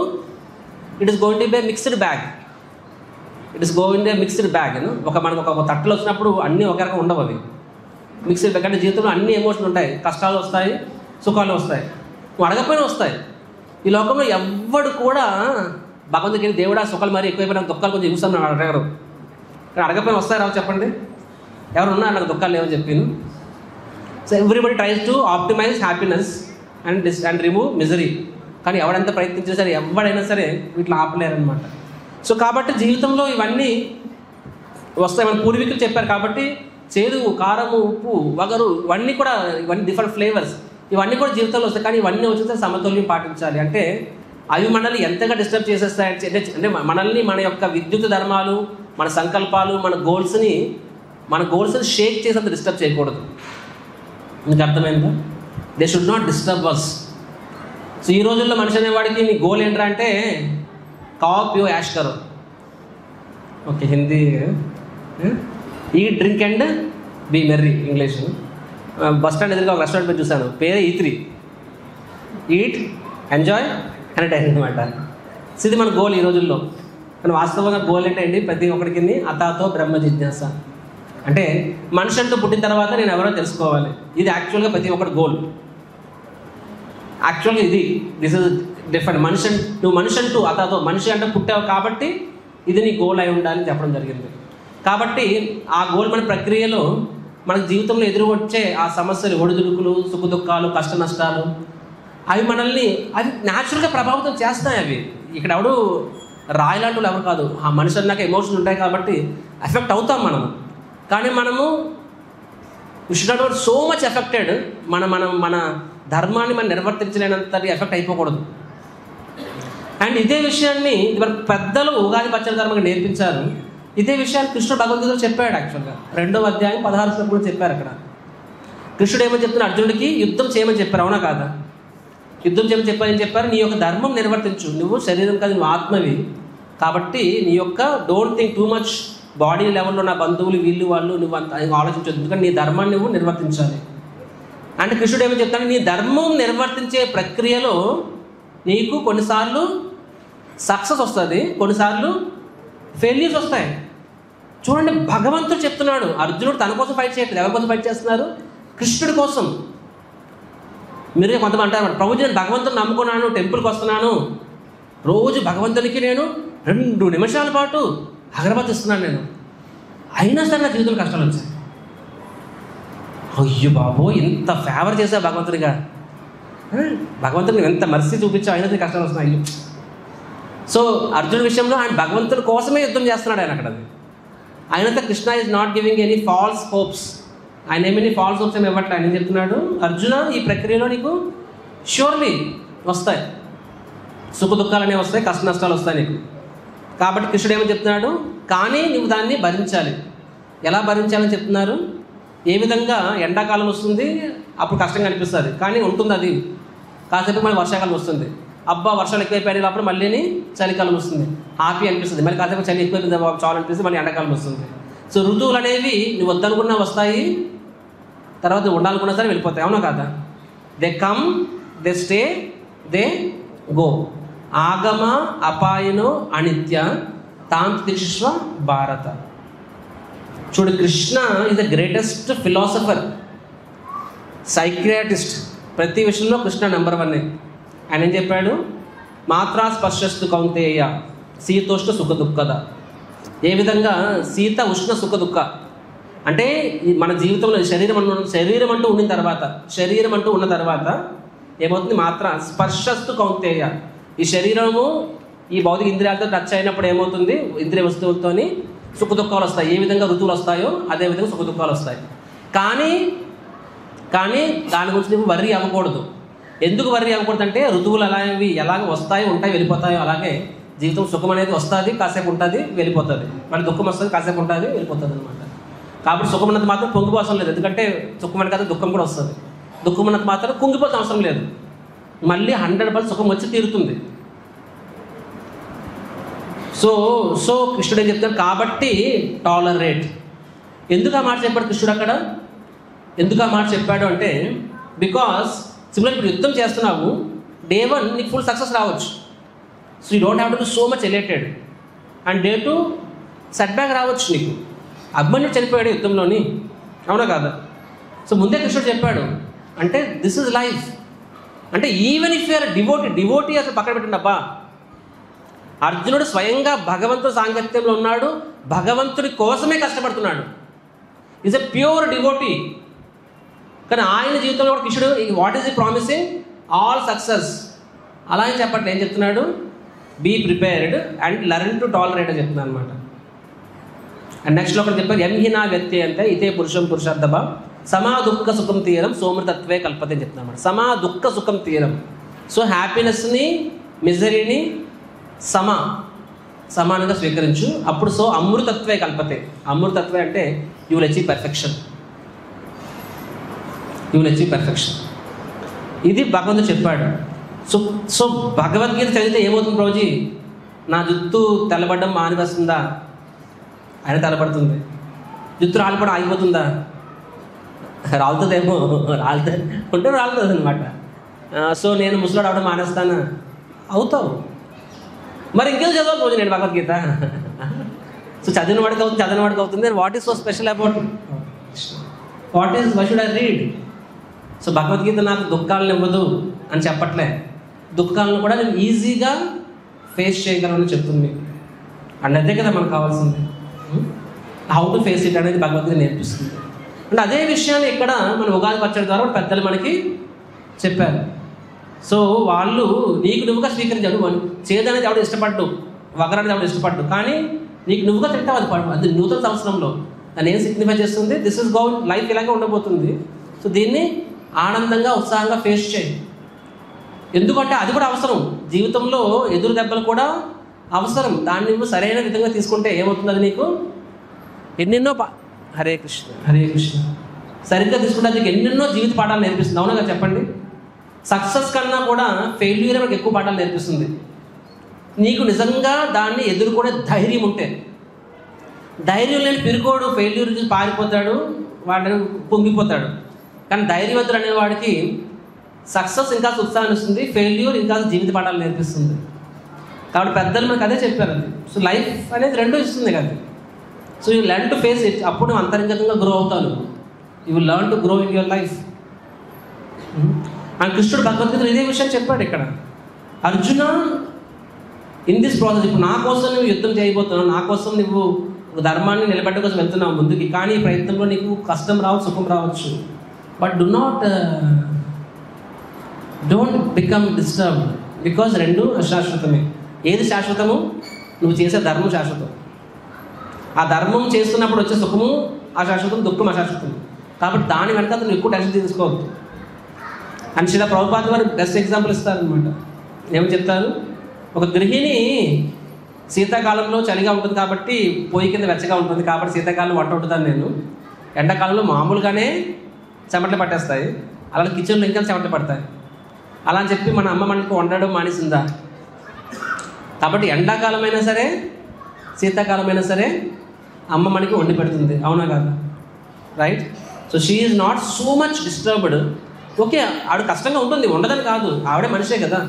It is going to be mixed bag. మనకు ఒక తట్టలు వచ్చినప్పుడు అన్నీ ఒక రకం ఉండవు, అవి మిక్స్డ్ బ్యాగ్. అంటే జీవితంలో అన్ని ఎమోషన్లు ఉంటాయి, కష్టాలు వస్తాయి, సుఖాలు వస్తాయి, నువ్వు అడగపోయినా వస్తాయి. ఈ లోకంలో ఎవ్వడు కూడా భగవంతుడికి దేవుడా సుఖాలు మరి ఎక్కువైపోయినా దుఃఖాలు కొంచెం చూస్తాను అడగరు. అడగపోయినా వస్తాయి, రావు చెప్పండి? ఎవరు ఉన్నారు నాకు దుఃఖాలు లేవని చెప్పాను? So everybody tries to optimise happiness and remove misery. కానీ ఎవడెంత ప్రయత్నించినా సరే, ఎవడైనా సరే వీటిలో ఆపలేరనమాట. సో కాబట్టి జీవితంలో ఇవన్నీ వస్తాయి. మన పూర్వీకులు చెప్పారు కాబట్టి చేదు, కారము, ఉప్పు, వగరు, ఇవన్నీ డిఫరెంట్ ఫ్లేవర్స్, ఇవన్నీ కూడా జీవితంలో వస్తాయి. కానీ ఇవన్నీ వచ్చేస్తే సమతుల్యం పాటించాలి. అంటే అవి మనల్ని ఎంతగా డిస్టర్బ్ చేసేస్తాయంటే, అంటే మనల్ని, మన యొక్క విద్యుత్ ధర్మాలు, మన సంకల్పాలు, మన గోల్స్ని షేక్ చేసేంత డిస్టర్బ్ చేయకూడదు. మీకు అర్థమైందా? They should not disturb us. So ఈ రోజుల్లో మనిషి అనేవాడికి నీ గోల్ ఏంట్రా అంటే కావ్ పియో యాష్ కరో. Okay, Hindi eat, drink and be merry, English. Bus stand ఎదురుగా ఒక రెస్టారెంట్ పేరు చూశాను, పేరే E3, ఈట్, ఎంజాయ్, ఎంటర్టైన్ అనమాట. సో ఇది మన గోల్ ఈ రోజుల్లో. కానీ వాస్తవంగా గోల్ ఏంటండి? ప్రతి ఒక్కడికి అతాతో బ్రహ్మ జిజ్ఞాస. అంటే మనిషి అంటూ పుట్టిన తర్వాత నేను ఎవరో తెలుసుకోవాలి. ఇది యాక్చువల్గా ప్రతి ఒక్కటి గోల్. యాక్చువల్గా దిస్ ఇస్ డిఫరెంట్. నువ్వు మనిషి అంటూ అతాతో, మనిషి అంటే పుట్టావు కాబట్టి ఇది నీ గోల్ అయి ఉండాలని చెప్పడం జరిగింది. కాబట్టి ఆ గోల్ మన ప్రక్రియలో మన జీవితంలో ఎదురువచ్చే ఆ సమస్యలు, ఒడిదుడుకులు, సుఖ దుఃఖాలు, కష్ట నష్టాలు, అవి న్యాచురల్గా ప్రభావితం చేస్తాయి. అవి ఇక్కడ ఎవడు రాయలాంటి ఎవరు కాదు. ఆ మనిషి అన్నాక ఎమోషన్స్ ఉంటాయి కాబట్టి ఎఫెక్ట్ అవుతాం మనం. కానీ మనము we should not so much affected. మన ధర్మాన్ని మనం నిర్వర్తించలేనంత ఎఫెక్ట్ అయిపోకూడదు. అండ్ ఇదే విషయాన్ని మన పెద్దలు ఉగాది పచ్చడి ధర్మంగా నేర్పించారు. ఇదే విషయాన్ని కృష్ణుడు భగవద్గీతలో చెప్పాడు. యాక్చువల్గా 2వ అధ్యాయం 16 శ్లోకంలో చెప్పారు. అక్కడ కృష్ణుడు ఏమని చెప్తున్నారు, అర్జునుడికి యుద్ధం చేయమని చెప్పారు. అవునా కాదా? యుద్ధం చేయమని చెప్పారని చెప్పారు. నీ యొక్క ధర్మం నిర్వర్తించు, నువ్వు శరీరం కాదు, నువ్వు ఆత్మవి కాబట్టి నీ యొక్క don't think too much body లెవెల్లో నా బంధువులు వీళ్ళు వాళ్ళు నువ్వు అంత ఆలోచించొద్దు, ఎందుకంటే నీ ధర్మాన్ని నువ్వు నిర్వర్తించాలి. అంటే కృష్ణుడు ఏమని చెప్తాడు, నీ ధర్మం నిర్వర్తించే ప్రక్రియలో నీకు కొన్నిసార్లు సక్సెస్ వస్తుంది, కొన్నిసార్లు ఫెయిల్యూర్స్ వస్తాయి. చూడండి, భగవంతుడు చెప్తున్నాడు. అర్జునుడు తన కోసం ఫైట్ చేయట్లేదు. ఎవరి కోసం ఫైట్ చేస్తున్నారు? కృష్ణుడి కోసం. మీరే కొంతమంది అంటారు, ప్రభుజీ నేను భగవంతుని నమ్ముకున్నాను, టెంపుల్కి వస్తున్నాను, రోజు భగవంతునికి నేను 2 నిమిషాల పాటు అగరబత్తి ఇస్తున్నాను నేను, అయినా సరే నా జీవితంలో కష్టాలు వచ్చాయి. అయ్యో బాబో, ఇంత ఫేవర్ చేసావు భగవంతుడిగా, భగవంతుడికి ఎంత మర్సీ చూపించావు, అయినా సరే కష్టాలు వస్తున్నాయి. అయ్యో. సో అర్జునుడి విషయంలో ఆయన భగవంతుడి కోసమే యుద్ధం చేస్తున్నాడు. ఆయన అక్కడ ఆయనంతా Krishna is not giving any false hopes. ఆయన ఏమీ ఫాల్స్ హోప్స్ ఏమి ఇవ్వట్లే. ఆయన చెప్తున్నాడు, అర్జున ఈ ప్రక్రియలో నీకు ష్యూర్లీ వస్తాయి, సుఖ దుఃఖాలు అనేవి వస్తాయి, కష్ట నష్టాలు వస్తాయి నీకు. కాబట్టి కృష్ణుడు ఏమని చెప్తున్నాడు, కానీ నువ్వు దాన్ని భరించాలి. ఎలా భరించాలని చెప్తున్నారు? ఏ విధంగా ఎండాకాలం వస్తుంది, అప్పుడు కష్టంగా అనిపిస్తుంది, కానీ ఉంటుంది అది. కాసేపు మళ్ళీ వర్షాకాలం వస్తుంది, అబ్బా వర్షాలు ఎక్కువైపోయాయి, అప్పుడు మళ్ళీ చలికాలం వస్తుంది, హ్యాపీ అనిపిస్తుంది. మళ్ళీ కాసేపు చలి ఎక్కువైపోయింది చాలా అనిపిస్తుంది, మళ్ళీ ఎండాకాలం వస్తుంది. సో ఋతువులు అనేవి నువ్వు వద్దనుకున్నా వస్తాయి, తర్వాత నువ్వు ఉండాలనుకున్నా సరే వెళ్ళిపోతాయి. అవునా కాదా? They come, they stay, they go. ఆగమ అపాయనో అనిత్య తాంత్రిష్వ భారత. చూడు, Krishna is the greatest philosopher, psychiatrist. ప్రతి విషయంలో కృష్ణ నెంబర్ 1. ఆయన ఏం చెప్పాడు, మాత్రా స్పర్శస్తు కౌంతేయ శీతోష్ణ సుఖ దుఃఖద. ఏ విధంగా శీత ఉష్ణ సుఖ దుఃఖ అంటే మన జీవితంలో శరీరం అంటూ ఉన్న తర్వాత ఏమవుతుంది, మాత్ర స్పర్శస్తు కౌంతేయ. ఈ శరీరము ఈ భౌతిక ఇంద్రియాలతో టచ్ అయినప్పుడు ఏమవుతుంది, ఇంద్రియ వస్తువులతో సుఖ దుఃఖాలు వస్తాయి. ఏ విధంగా ఋతువులు వస్తాయో అదేవిధంగా సుఖ దుఃఖాలు వస్తాయి. కానీ దాని గురించి నువ్వు వర్రీ అవ్వకూడదు. ఎందుకు వర్రీ అవ్వకూడదు అంటే, ఋతువులు ఎలాగ వస్తాయి ఉంటాయి వెళ్ళిపోతాయో అలాగే జీవితం సుఖం అనేది వస్తుంది, కాసేపు ఉంటుంది, వెళ్ళిపోతుంది. మళ్ళీ దుఃఖం వస్తుంది, కాసేపు ఉంటుంది, వెళ్ళిపోతుంది అనమాట. కాబట్టి సుఖం ఉన్నది మాత్రం పొంగిపోవసం లేదు, ఎందుకంటే సుఖం అని కదా దుఃఖం కూడా వస్తుంది. దుఃఖం ఉన్నది మాత్రం కుంగిపోతే అవసరం లేదు, మళ్ళీ 100% సుఖం వచ్చి తీరుతుంది. సో కృష్ణుడు ఏం చెప్తాడు, కాబట్టి టాలరేట్. ఎందుకు ఆ మాట చెప్పాడు కృష్ణుడు అక్కడ? ఎందుకు ఆ మాట చెప్పాడు అంటే, బికాస్ సింపుల్ ఇప్పుడు యుద్ధం చేస్తున్నావు, డే 1 నీకు ఫుల్ సక్సెస్ రావచ్చు. So you don't have to be so much ఎలేటెడ్. And day 2 set back రావచ్చు నీకు. అభిమన్యుడు చనిపోయాడు యుద్ధంలోని, అవునా కాదా? సో ముందే కృష్ణుడు చెప్పాడు, అంటే దిస్ ఇస్ లైఫ్. అంటే ఈవెన్ ఇఫ్ యూఆర్ డివోటీ అసలు పక్కన పెట్టండి అబ్బా. అర్జునుడు స్వయంగా భగవంతుడు సాంగత్యంలో ఉన్నాడు, భగవంతుడి కోసమే కష్టపడుతున్నాడు, ఈజ్ ఎ ప్యూర్ డివోటీ. కానీ ఆయన జీవితంలో కూడా కృష్ణుడు వాట్ ఈస్ ఈ ప్రామిసింగ్? All success. అలా అని చెప్పట్లేదు, ఏం చెప్తున్నాడు? Be prepared and learn to tolerate అని చెప్తున్నాను అనమాట. అండ్ నెక్స్ట్లో ఒకటి చెప్పారు, ఎంహినా వ్యక్తి అంటే ఇతే పురుషార్థభ సమా దుఃఖ సుఖం తీరం సోమృతత్వే కల్పతే అని చెప్తున్నాను అనమాట. సమా దుఃఖ సుఖం తీరం. సో హ్యాపీనెస్ని మిజరీని సమానంగా స్వీకరించు, అప్పుడు సో అమృతత్వే కల్పతే. అమృతత్వే అంటే యూ విల్ అచీవ్ పర్ఫెక్షన్. ఇది భగవంతుడు చెప్పాడు. సో భగవద్గీత చదివితే ఏమవుతుంది ప్రభుజీ? నా జుత్తు తెల్లబడ్డం మానివస్తుందా? ఆయన తెల్లబడుతుంది. జుత్తు రాలిపడం ఆగిపోతుందా? రాలుతుందేమో, రాలుతుంది అనమాట. సో నేను ముసలాడు అవడం మానేస్తానా? అవుతావు. మరి ఇంకేం చదవాలి రోజు నేను భగవద్గీత? సో చదివిన వాడికి అవుతుంది. What is so special about why should I read? So Bhagavad Gita నాకు దుఃఖాలను ఇవ్వదు అని చెప్పట్లే, దుఃఖాలను కూడా నేను ఈజీగా ఫేస్ చేయగలను చెప్తుంది మీకు. అండ్ అదే కదా మనకు కావాల్సింది, హౌ టు ఫేస్ ఇట్ అనేది భగవద్గీత నేర్పిస్తుంది. అంటే అదే విషయాన్ని ఇక్కడ మన ఉగాది పచ్చడి ద్వారా పెద్దలు మనకి చెప్పారు. సో వాళ్ళు నీకు నువ్వుగా స్వీకరించాడు. చేదనేది ఎవడు ఇష్టపడ్డు, వగరనేది ఎవడు ఇష్టపడ్డు, కానీ నీకు నువ్వుగా తింటావు, అది నూతన సంవత్సరంలో దాన్ని ఏం సిగ్నిఫై చేస్తుంది? దిస్ ఇస్ గౌన్, లైఫ్ ఇలాగే ఉండబోతుంది. సో దీన్ని ఆనందంగా ఉత్సాహంగా ఫేస్ చేయి. ఎందుకంటే అది కూడా అవసరం. జీవితంలో ఎదురు దెబ్బలు కూడా అవసరం. దాన్ని నువ్వు సరైన విధంగా తీసుకుంటే ఏమవుతుంది, అది నీకు ఎన్నెన్నో హరే కృష్ణ హరే కృష్ణ సరిగ్గా తీసుకుంటే నీకు ఎన్నెన్నో జీవిత పాఠాలు నేర్పిస్తుంది. అవునా కదా చెప్పండి? సక్సెస్ కన్నా కూడా ఫెయిల్యూర్ మనకు ఎక్కువ పాఠాలు నేర్పిస్తుంది. నీకు నిజంగా దాన్ని ఎదుర్కొనే ధైర్యం ఉంటే. ధైర్యం లేని పిరుకోడు ఫెయిల్యూర్ నుంచి పారిపోతాడు, వాడిని పొంగిపోతాడు. కానీ ధైర్యవంతుడు అనే వాడికి సక్సెస్ ఇంకా ఉత్సాహాన్ని ఇస్తుంది, ఫెయిల్యూర్ ఇంకా జీవిత పాఠాలు నేర్పిస్తుంది. కాబట్టి పెద్దలు మనకు అదే చెప్పారు. అది సో లైఫ్ అనేది రెండూ ఇస్తుంది కదా. So you learn to face it. అప్పుడు నువ్వు అంతర్గతంగా గ్రో అవుతాను. You will learn to grow in your life. And కృష్ణుడు భగవద్గీతలో ఇదే విషయం చెప్పాడు ఇక్కడ. అర్జున, ఇన్ దిస్ ప్రాసెస్, ఇప్పుడు నా కోసం నువ్వు యుద్ధం చేయబోతున్నావు, నా కోసం నువ్వు ధర్మాన్ని నిలబెట్ట కోసం వెళ్తున్నావు ముందుకి. కానీ ఈ ప్రయత్నంలో నీకు కష్టం రావచ్చు, సుఖం రావచ్చు. But don't become disturbed, because రెండు అశాశ్వతమే. ఏది శాశ్వతము? నువ్వు చేసే ధర్మం శాశ్వతం. ఆ ధర్మం చేస్తున్నప్పుడు వచ్చే సుఖము అశాశ్వతం, దుఃఖం అశాశ్వతం. కాబట్టి దాని వెనక నువ్వు ఎక్కువ టెన్షన్ తీసుకోవద్దు. అని శ్రీల ప్రభుపాద వారు బెస్ట్ ఎగ్జాంపుల్ ఇస్తారనమాట. ఏమని చెప్తారు? ఒక గృహిణి శీతాకాలంలో చలిగా ఉంటుంది కాబట్టి పొయ్యి కింద వెచ్చగా ఉంటుంది కాబట్టి శీతాకాలం వంట వండుతాను నేను. ఎండాకాలంలో మామూలుగానే చెమటలు పట్టేస్తాయి, అలాగే కిచెన్లో ఇంకా చెమటలు పడతాయి. అలా అని చెప్పి మన అమ్మ మనకు వండడం మానేసిందా? కాబట్టి ఎండాకాలమైనా సరే శీతాకాలమైనా సరే అమ్మ మనకి వండి పెడుతుంది. అవునా కాదు? Right. So she is not so much disturbed. Okay, ఆవిడ కష్టంగా ఉంటుంది, ఉండదని కాదు, ఆవిడే మనిషే కదా.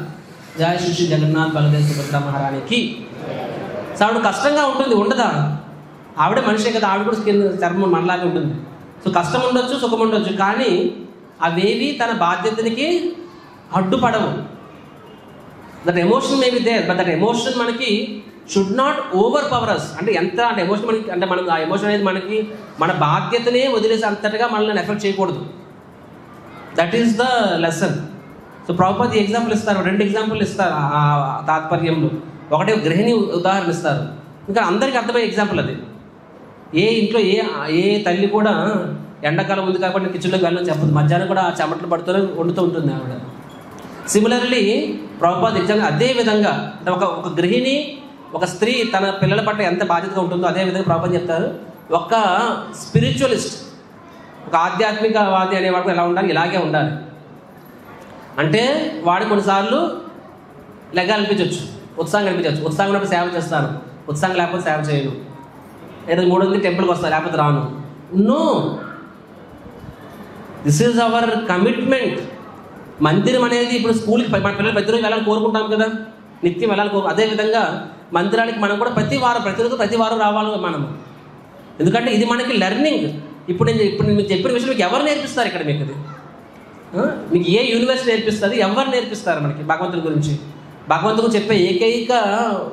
జయ శ్రీ జగన్నాథ్ బలదేవ్ సుభద్ర మహారాణికి. సో ఆవిడ కష్టంగా ఉంటుంది, ఉండదా? ఆవిడే మనిషే కదా, ఆవిడ కూడా స్కిన్ చర్మం మనలాగే ఉంటుంది. సో కష్టం ఉండొచ్చు, సుఖం ఉండొచ్చు, కానీ అవేవి తన బాధ్యతనికి అడ్డుపడవు. That emotion may be there, but that emotion మనకి should not overpower us. అంటే ఎంత అంటే ఎమోషన్ మనకి, అంటే మనం ఆ ఎమోషన్ అనేది మనకి మన బాధ్యతనే వదిలేసి అంతటిగా మనల్ని ఎఫెక్ట్ చేయకూడదు. That is the lesson. So Prabhupada example ఇస్తారు, 2 ఎగ్జాంపుల్ ఇస్తారు ఆ తాత్పర్యంలో. ఒకటే గృహిణి ఉదాహరణ ఇస్తారు, ఇంకా అందరికీ అర్థమయ్యే ఎగ్జాంపుల్ అది. ఏ ఇంట్లో ఏ తల్లి కూడా ఎండాకాలం ఉంది కాబట్టి కిచెన్లోకి వెళ్ళని చెప్పదు. మధ్యాహ్నం కూడా ఆ చెమటలు పడుతూనే వండుతూ ఉంటుంది ఆవిడ. సిమిలర్లీ ప్రభుపాద ఎగ్జాంపుల్ అదే విధంగా, అంటే ఒక గృహిణి, ఒక స్త్రీ తన పిల్లల పట్ల ఎంత బాధ్యతగా ఉంటుందో అదే విధంగా ప్రభుపాద చెప్తారు. ఒక స్పిరిచువలిస్ట్, ఒక ఆధ్యాత్మికవాది అనేవాడు ఎలా ఉండాలి? ఇలాగే ఉండాలి. అంటే వాడు కొన్నిసార్లు లెగ్గా అనిపించవచ్చు, ఉత్సాహం కనిపించవచ్చు. ఉత్సాహం ఉన్నప్పుడు సేవ చేస్తాను, ఉత్సాహం లేకపోతే సేవ చేయను. ఏదో 3 టెంపుల్కి వస్తాను లేకపోతే రాను. No, this is our commitment. మందిరం అనేది ఇప్పుడు స్కూల్కి మన పిల్లలు ప్రతిరోజు వెళ్ళాలని కోరుకుంటాం కదా, నిత్యం వెళ్ళాలి అదేవిధంగా మందిరానికి మనం కూడా ప్రతి వారం రావాలి మనం. ఎందుకంటే ఇది మనకి లెర్నింగ్. ఇప్పుడు మీకు చెప్పిన విషయం మీకు ఎవరు నేర్పిస్తారు ఇక్కడ? మీకు ఏ యూనివర్సిటీ నేర్పిస్తుంది? ఎవరు నేర్పిస్తారు మనకి భగవంతుడి గురించి? భగవంతుడు చెప్పే ఏకైక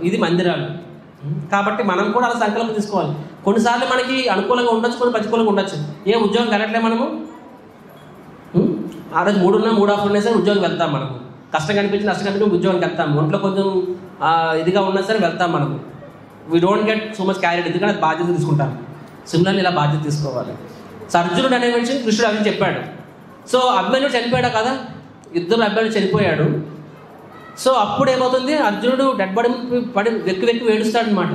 ఇది మందిరాలు. కాబట్టి మనం కూడా అలా సంకల్పం తీసుకోవాలి. కొన్నిసార్లు మనకి అనుకూలంగా ఉండొచ్చు, కొన్ని ప్రతికూలంగా ఉండొచ్చు. ఏ ఉద్యోగం వెళ్ళట్లే మనము, ఆ రోజు 3 ఉన్నా 3 ఆఫ్ ఉన్నా సరే ఉద్యోగం వెళ్తాం మనము. కష్టం కనిపించి నష్టం కనిపించి ఉద్యోగానికి వెళ్తాం. ఒంట్లో కొంచెం ఇదిగా ఉన్నా సరే వెళ్తాం మనము. We don't get so much carried, ఎందుకంటే బాధ్యత తీసుకుంటాం. సిమిలర్లీ ఇలా బాధ్యత తీసుకోవాలి. సో అర్జునుడు అనే విషయం కృష్ణుడు అవి చెప్పాడు. సో అభిమన్యుడు చనిపోయాడు కదా, యుద్ధంలో అభిమన్యుడు చనిపోయాడు. సో అప్పుడు ఏమవుతుంది? అర్జునుడు డెడ్ బాడీ పడి వెక్కి ఏడుస్తాడు అనమాట.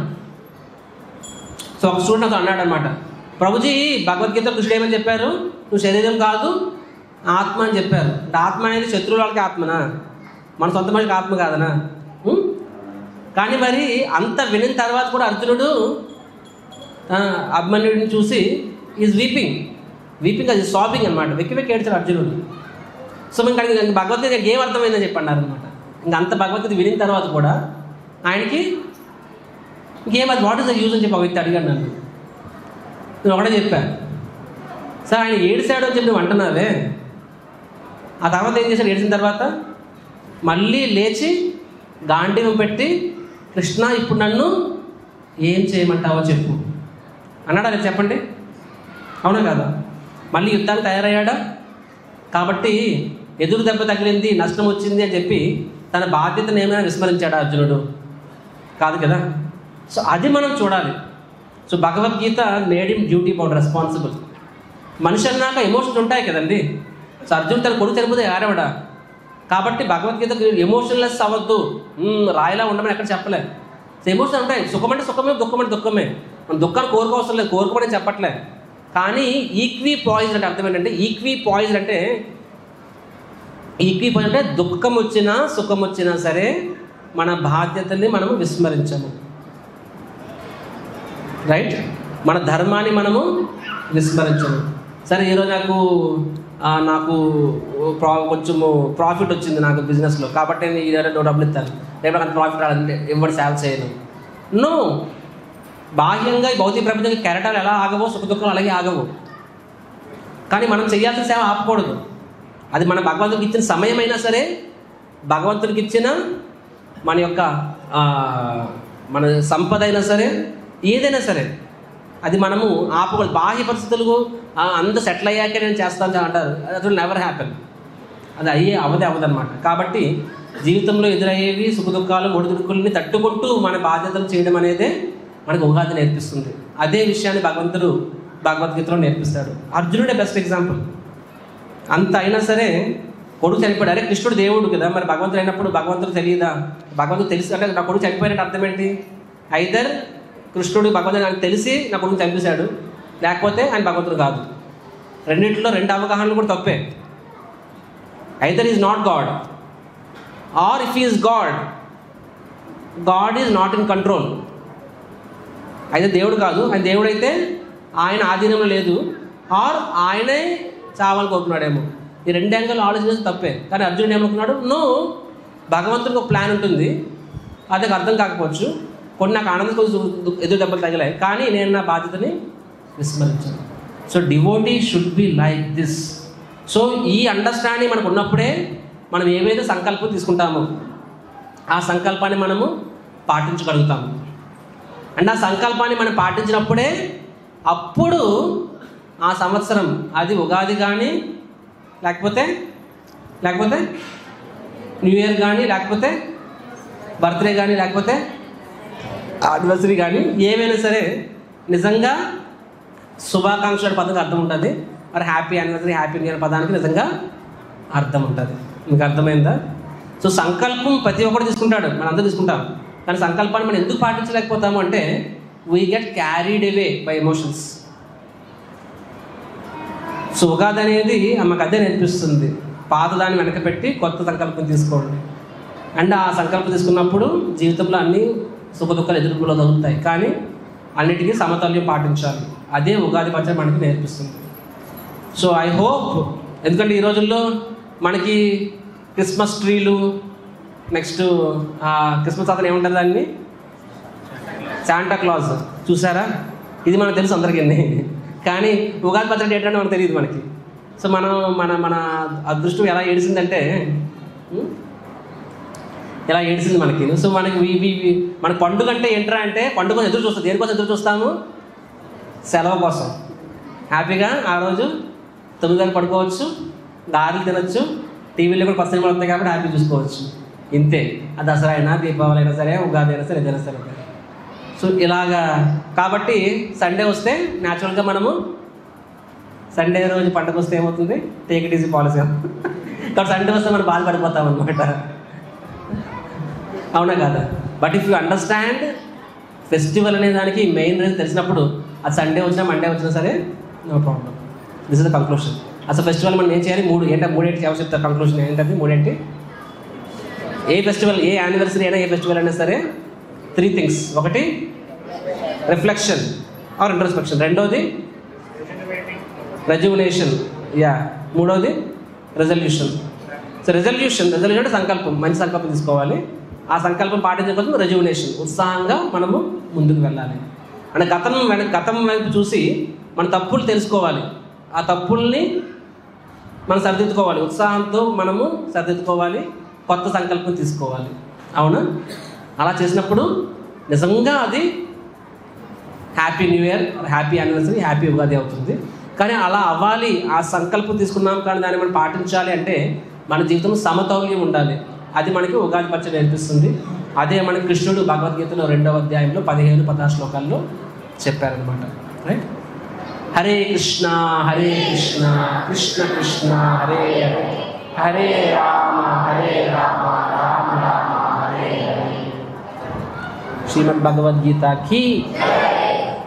సో ఒక స్టూడెంట్ అతను అన్నాడు అనమాట, ప్రభుజీ భగవద్గీత కృష్ణుడు ఏమని చెప్పారు? నువ్వు శరీరం కాదు ఆత్మ అని చెప్పారు. అంటే ఆత్మ అనేది శత్రువుల వాళ్ళకి ఆత్మనా? మన సొంత మనిషికి ఆత్మ కాదనా? కానీ మరి అంత వినిన తర్వాత కూడా అర్జునుడు అభిమన్యుడిని చూసి ఈజ్ వీపింగ్ అది సాబింగ్ అనమాట. వెక్కి ఏడ్చాడు అర్జునుడు. సో ఇంకా భగవద్గీత ఏం అర్థమైందని చెప్పన్నారు అనమాట. ఇంకా అంత భగవద్గీత వినిన తర్వాత కూడా ఆయనకి ఇంకేం అది వాట్ ఇస్ ద యూజ్ అని చెప్పి ఒక వ్యక్తి అడిగాడు నన్ను. నేను ఒకటే చెప్పాను, సార్ ఆయన ఏడిశాడు అని చెప్పి నువ్వు అంటున్నావే, ఆ తర్వాత ఏం చేశాడు? ఏడిసిన తర్వాత మళ్ళీ లేచి గాంధీని పెట్టి, కృష్ణ ఇప్పుడు నన్ను ఏం చేయమంటావో చెప్పు అన్నాడా? లేదు చెప్పండి, అవునా కదా? మళ్ళీ యుద్ధానికి తయారయ్యాడా? కాబట్టి ఎదురు దెబ్బ తగిలింది, నష్టం వచ్చింది అని చెప్పి తన బాధ్యతను ఏమైనా విస్మరించాడా అర్జునుడు? కాదు కదా. సో అది మనం చూడాలి. So Bhagavad Gita made him duty bound responsible. మనిషి అన్నాక ఎమోషన్స్ ఉంటాయి కదండి. సో అర్జున్ తన కొడుకు చనిపోతే ఏడవడా? కాబట్టి భగవద్గీత ఎమోషన్లెస్ అవ్వద్దు, రాయిలా ఉండమని ఎక్కడ చెప్పలేదు. ఎమోషన్ ఉంటాయి, సుఖం అంటే సుఖమే, దుఃఖం అంటే దుఃఖమే. మనం దుఃఖాన్ని కోరుకోవసరం లేదు, కోరుకోమని చెప్పట్లే. కానీ ఈక్వి పాయిజన్ అంటే అర్థం ఏంటంటే, ఈక్వి పాయిజన్ అంటే దుఃఖం వచ్చినా సుఖం వచ్చినా సరే మన బాధ్యతని మనము విస్మరించము, రైట్? మన ధర్మాన్ని మనము విస్మరించము. సరే ఈరోజు నాకు కొంచెము ప్రాఫిట్ వచ్చింది నాకు బిజినెస్లో, కాబట్టి నేను ఈ డబ్బులు ఇస్తాను, రేపు అంత ప్రాఫిట్ రాదంటే ఎవరు సేవ చేయను. నో, బాహ్యంగా ఈ భౌతిక ప్రపంచంగా కెరటాలు ఎలా ఆగవో సుఖ దుఃఖాలు అలాగే ఆగవు. కానీ మనం చేయాల్సిన సేవ ఆపకూడదు. అది మన భగవంతుడికి ఇచ్చిన సమయమైనా సరే, భగవంతుడికి ఇచ్చిన మన యొక్క మన సంపద అయినా సరే, ఏదైనా సరే అది మనము ఆపకూడదు. బాహ్య పరిస్థితులు అంత సెటిల్ అయ్యాక నేను చేస్తాను అంటారు, అది నెవర్ హ్యాపెన్. అది అవదనమాట. కాబట్టి జీవితంలో ఎదురయ్యేవి సుఖ దుఃఖాలు ఒడిదుడుకుల్ని తట్టుకుంటూ మన బాధ్యతలు చేయడం అనేదే మనకు ఉగాది నేర్పిస్తుంది. అదే విషయాన్ని భగవంతుడు భగవద్గీతలో నేర్పిస్తాడు. అర్జునుడే బెస్ట్ ఎగ్జాంపుల్. అంత అయినా సరే కొడుకు చనిపోయాడు. అరే కృష్ణుడు దేవుడు కదా, మరి భగవంతుడు అయినప్పుడు భగవంతుడు తెలియదా? భగవంతుడు తెలుసు అంటే నా కొడుకు చనిపోయినట్టు అర్థం ఏంటి? ఐదర్ కృష్ణుడు భగవంతుడు నాకు తెలిసి నా కొడుకు చంపేశాడు, లేకపోతే ఆయన భగవంతుడు కాదు. రెండింటిలో రెండు అవగాహనలు కూడా తప్పే. Either is not God, or if is God, God is not in control. అయితే దేవుడు కాదు, ఆయన దేవుడైతే ఆయన ఆధీనంలో లేదు, ఆర్ ఆయనే చావాలని కోరుకున్నాడేమో. ఈ రెండు యాంగిల్ ఆలోచించేసి తప్పే. కానీ అర్జునుడు ఏమనుకున్నాడు, నువ్వు భగవంతుడికి ఒక ప్లాన్ ఉంటుంది, అది అర్థం కాకపోవచ్చు, కొన్ని నాకు ఆనందం కోసం ఎదురు దెబ్బలు తగిలాయి, కానీ నేను నా బాధ్యతని విస్మరించాను. So devotee should be like this. So ఈ అండర్స్టాండింగ్ మనకు ఉన్నప్పుడే మనం ఏవైతే సంకల్పం తీసుకుంటామో ఆ సంకల్పాన్ని మనము పాటించగలుగుతాము. అండ్ ఆ సంకల్పాన్ని మనం పాటించినప్పుడే అప్పుడు ఆ సంవత్సరం, అది ఉగాది కానీ లేకపోతే న్యూ ఇయర్ కానీ, లేకపోతే బర్త్డే కానీ, లేకపోతే యానివర్సరీ కానీ, ఏమైనా సరే నిజంగా శుభాకాంక్షల పదానికి అర్థం ఉంటుంది. మరి happy anniversary, happy new year పదానికి నిజంగా అర్థం ఉంటుంది. మీకు అర్థమైందా? సో సంకల్పం ప్రతి ఒక్కరు తీసుకుంటాడు, మనం అందరూ తీసుకుంటాం. కానీ సంకల్పాన్ని మనం ఎందుకు పాటించలేకపోతాము అంటే we get carried away by emotions. So Ugadi అనేది మాకు అదే నేర్పిస్తుంది, పాతదాన్ని వెనక పెట్టి కొత్త సంకల్పం తీసుకోండి. అండ్ ఆ సంకల్పం తీసుకున్నప్పుడు జీవితంలో అన్ని సుఖ దుఃఖాలు ఎదుర్కోలో జరుగుతాయి, కానీ అన్నిటికీ సమతుల్యం పాటించాలి. అదే ఉగాది పచ్చడి మనకి నేర్పిస్తుంది. సో ఐ హోప్, ఎందుకంటే ఈ రోజుల్లో మనకి క్రిస్మస్ ట్రీలు, నెక్స్ట్ క్రిస్మస్ అతను ఏముంటుంది దాన్ని, శాంటా క్లాజ్ చూసారా? ఇది మనకు తెలుసు అందరికీ, కానీ ఉగాది పచ్చడి ఏంటంటే మనకు తెలియదు మనకి. సో మనం మన అదృష్టం ఎలా ఏడిసిందంటే, ఎలా ఏడిసింది మనకి. సో మన పండుగ అంటే ఏంట్రా అంటే, పండుగ ఎదురు చూస్తాం. దేనికోసం ఎదురు చూస్తాము? సెలవు కోసం. హ్యాపీగా ఆ రోజు 9 గంటలకు పడుకోవచ్చు, గారెలు తినచ్చు, టీవీలో కూడా ఫస్ట్ సినిమాలు వస్తాయి కాబట్టి హ్యాపీ చూసుకోవచ్చు. ఇంతే. ఆ దసరా అయినా, దీపావళి అయినా సరే, ఉగాది అయినా సరే, ఏదైనా సరే. సో ఇలాగా కాబట్టి సండే వస్తే న్యాచురల్గా మనము సండే రోజు పండుగ వస్తే ఏమవుతుంది, టేక్ ఇట్ ఈజీ పాలసీ. కాబట్టి సండే వస్తే మనం బాధపడిపోతాం అనమాట, అవునా కాదా? But if you understand festival అనే దానికి మెయిన్ రీజన్ తెలిసినప్పుడు, అది సండే వచ్చినా మండే వచ్చినా సరే no problem. This is the conclusion. అసలు ఫెస్టివల్ మనం ఏం చేయాలి? మూడేంటి ఎవరు చెప్తారు? కంక్లూషన్ ఏంటంటే మూడేంటి. ఏ ఫెస్టివల్, ఏ యానివర్సరీ అయినా, ఏ ఫెస్టివల్ అయినా సరే 3 things. ఒకటి రిఫ్లెక్షన్ ఆర్ ఇంట్రోస్పెక్షన్, రెండోది రెజ్యువనేషన్, మూడోది రెజల్యూషన్. సో రెజల్యూషన్ అంటే సంకల్పం, మంచి సంకల్పం తీసుకోవాలి. ఆ సంకల్పం పాటించడం కోసం రెజ్యువనేషన్, ఉత్సాహంగా మనము ముందుకు వెళ్ళాలి. అంటే గతం వైపు చూసి మన తప్పులు తెలుసుకోవాలి, ఆ తప్పుల్ని మనం సరిదిద్దుకోవాలి, ఉత్సాహంతో మనము సరిదిద్దుకోవాలి, కొత్త సంకల్పం తీసుకోవాలి. అవునా? అలా చేసినప్పుడు నిజంగా అది happy new year, happy anniversary, happy Ugadi అవుతుంది. కానీ అలా అవ్వాలి, ఆ సంకల్పం తీసుకున్నాం కానీ దాన్ని మనం పాటించాలి అంటే మన జీవితంలో సమతౌల్యం ఉండాలి. అది మనకి ఉగాది పచ్చడి నేర్పిస్తుంది. అదే మనకి కృష్ణుడు భగవద్గీతలో 2వ అధ్యాయంలో 15-16 శ్లోకాల్లో చెప్పారనమాట. రైట్? హరే కృష్ణ కృష్ణ కృష్ణ హరే హరే, హరే రామ రామ రామ హరే హరే. శ్రీమద్ భగవద్గీత की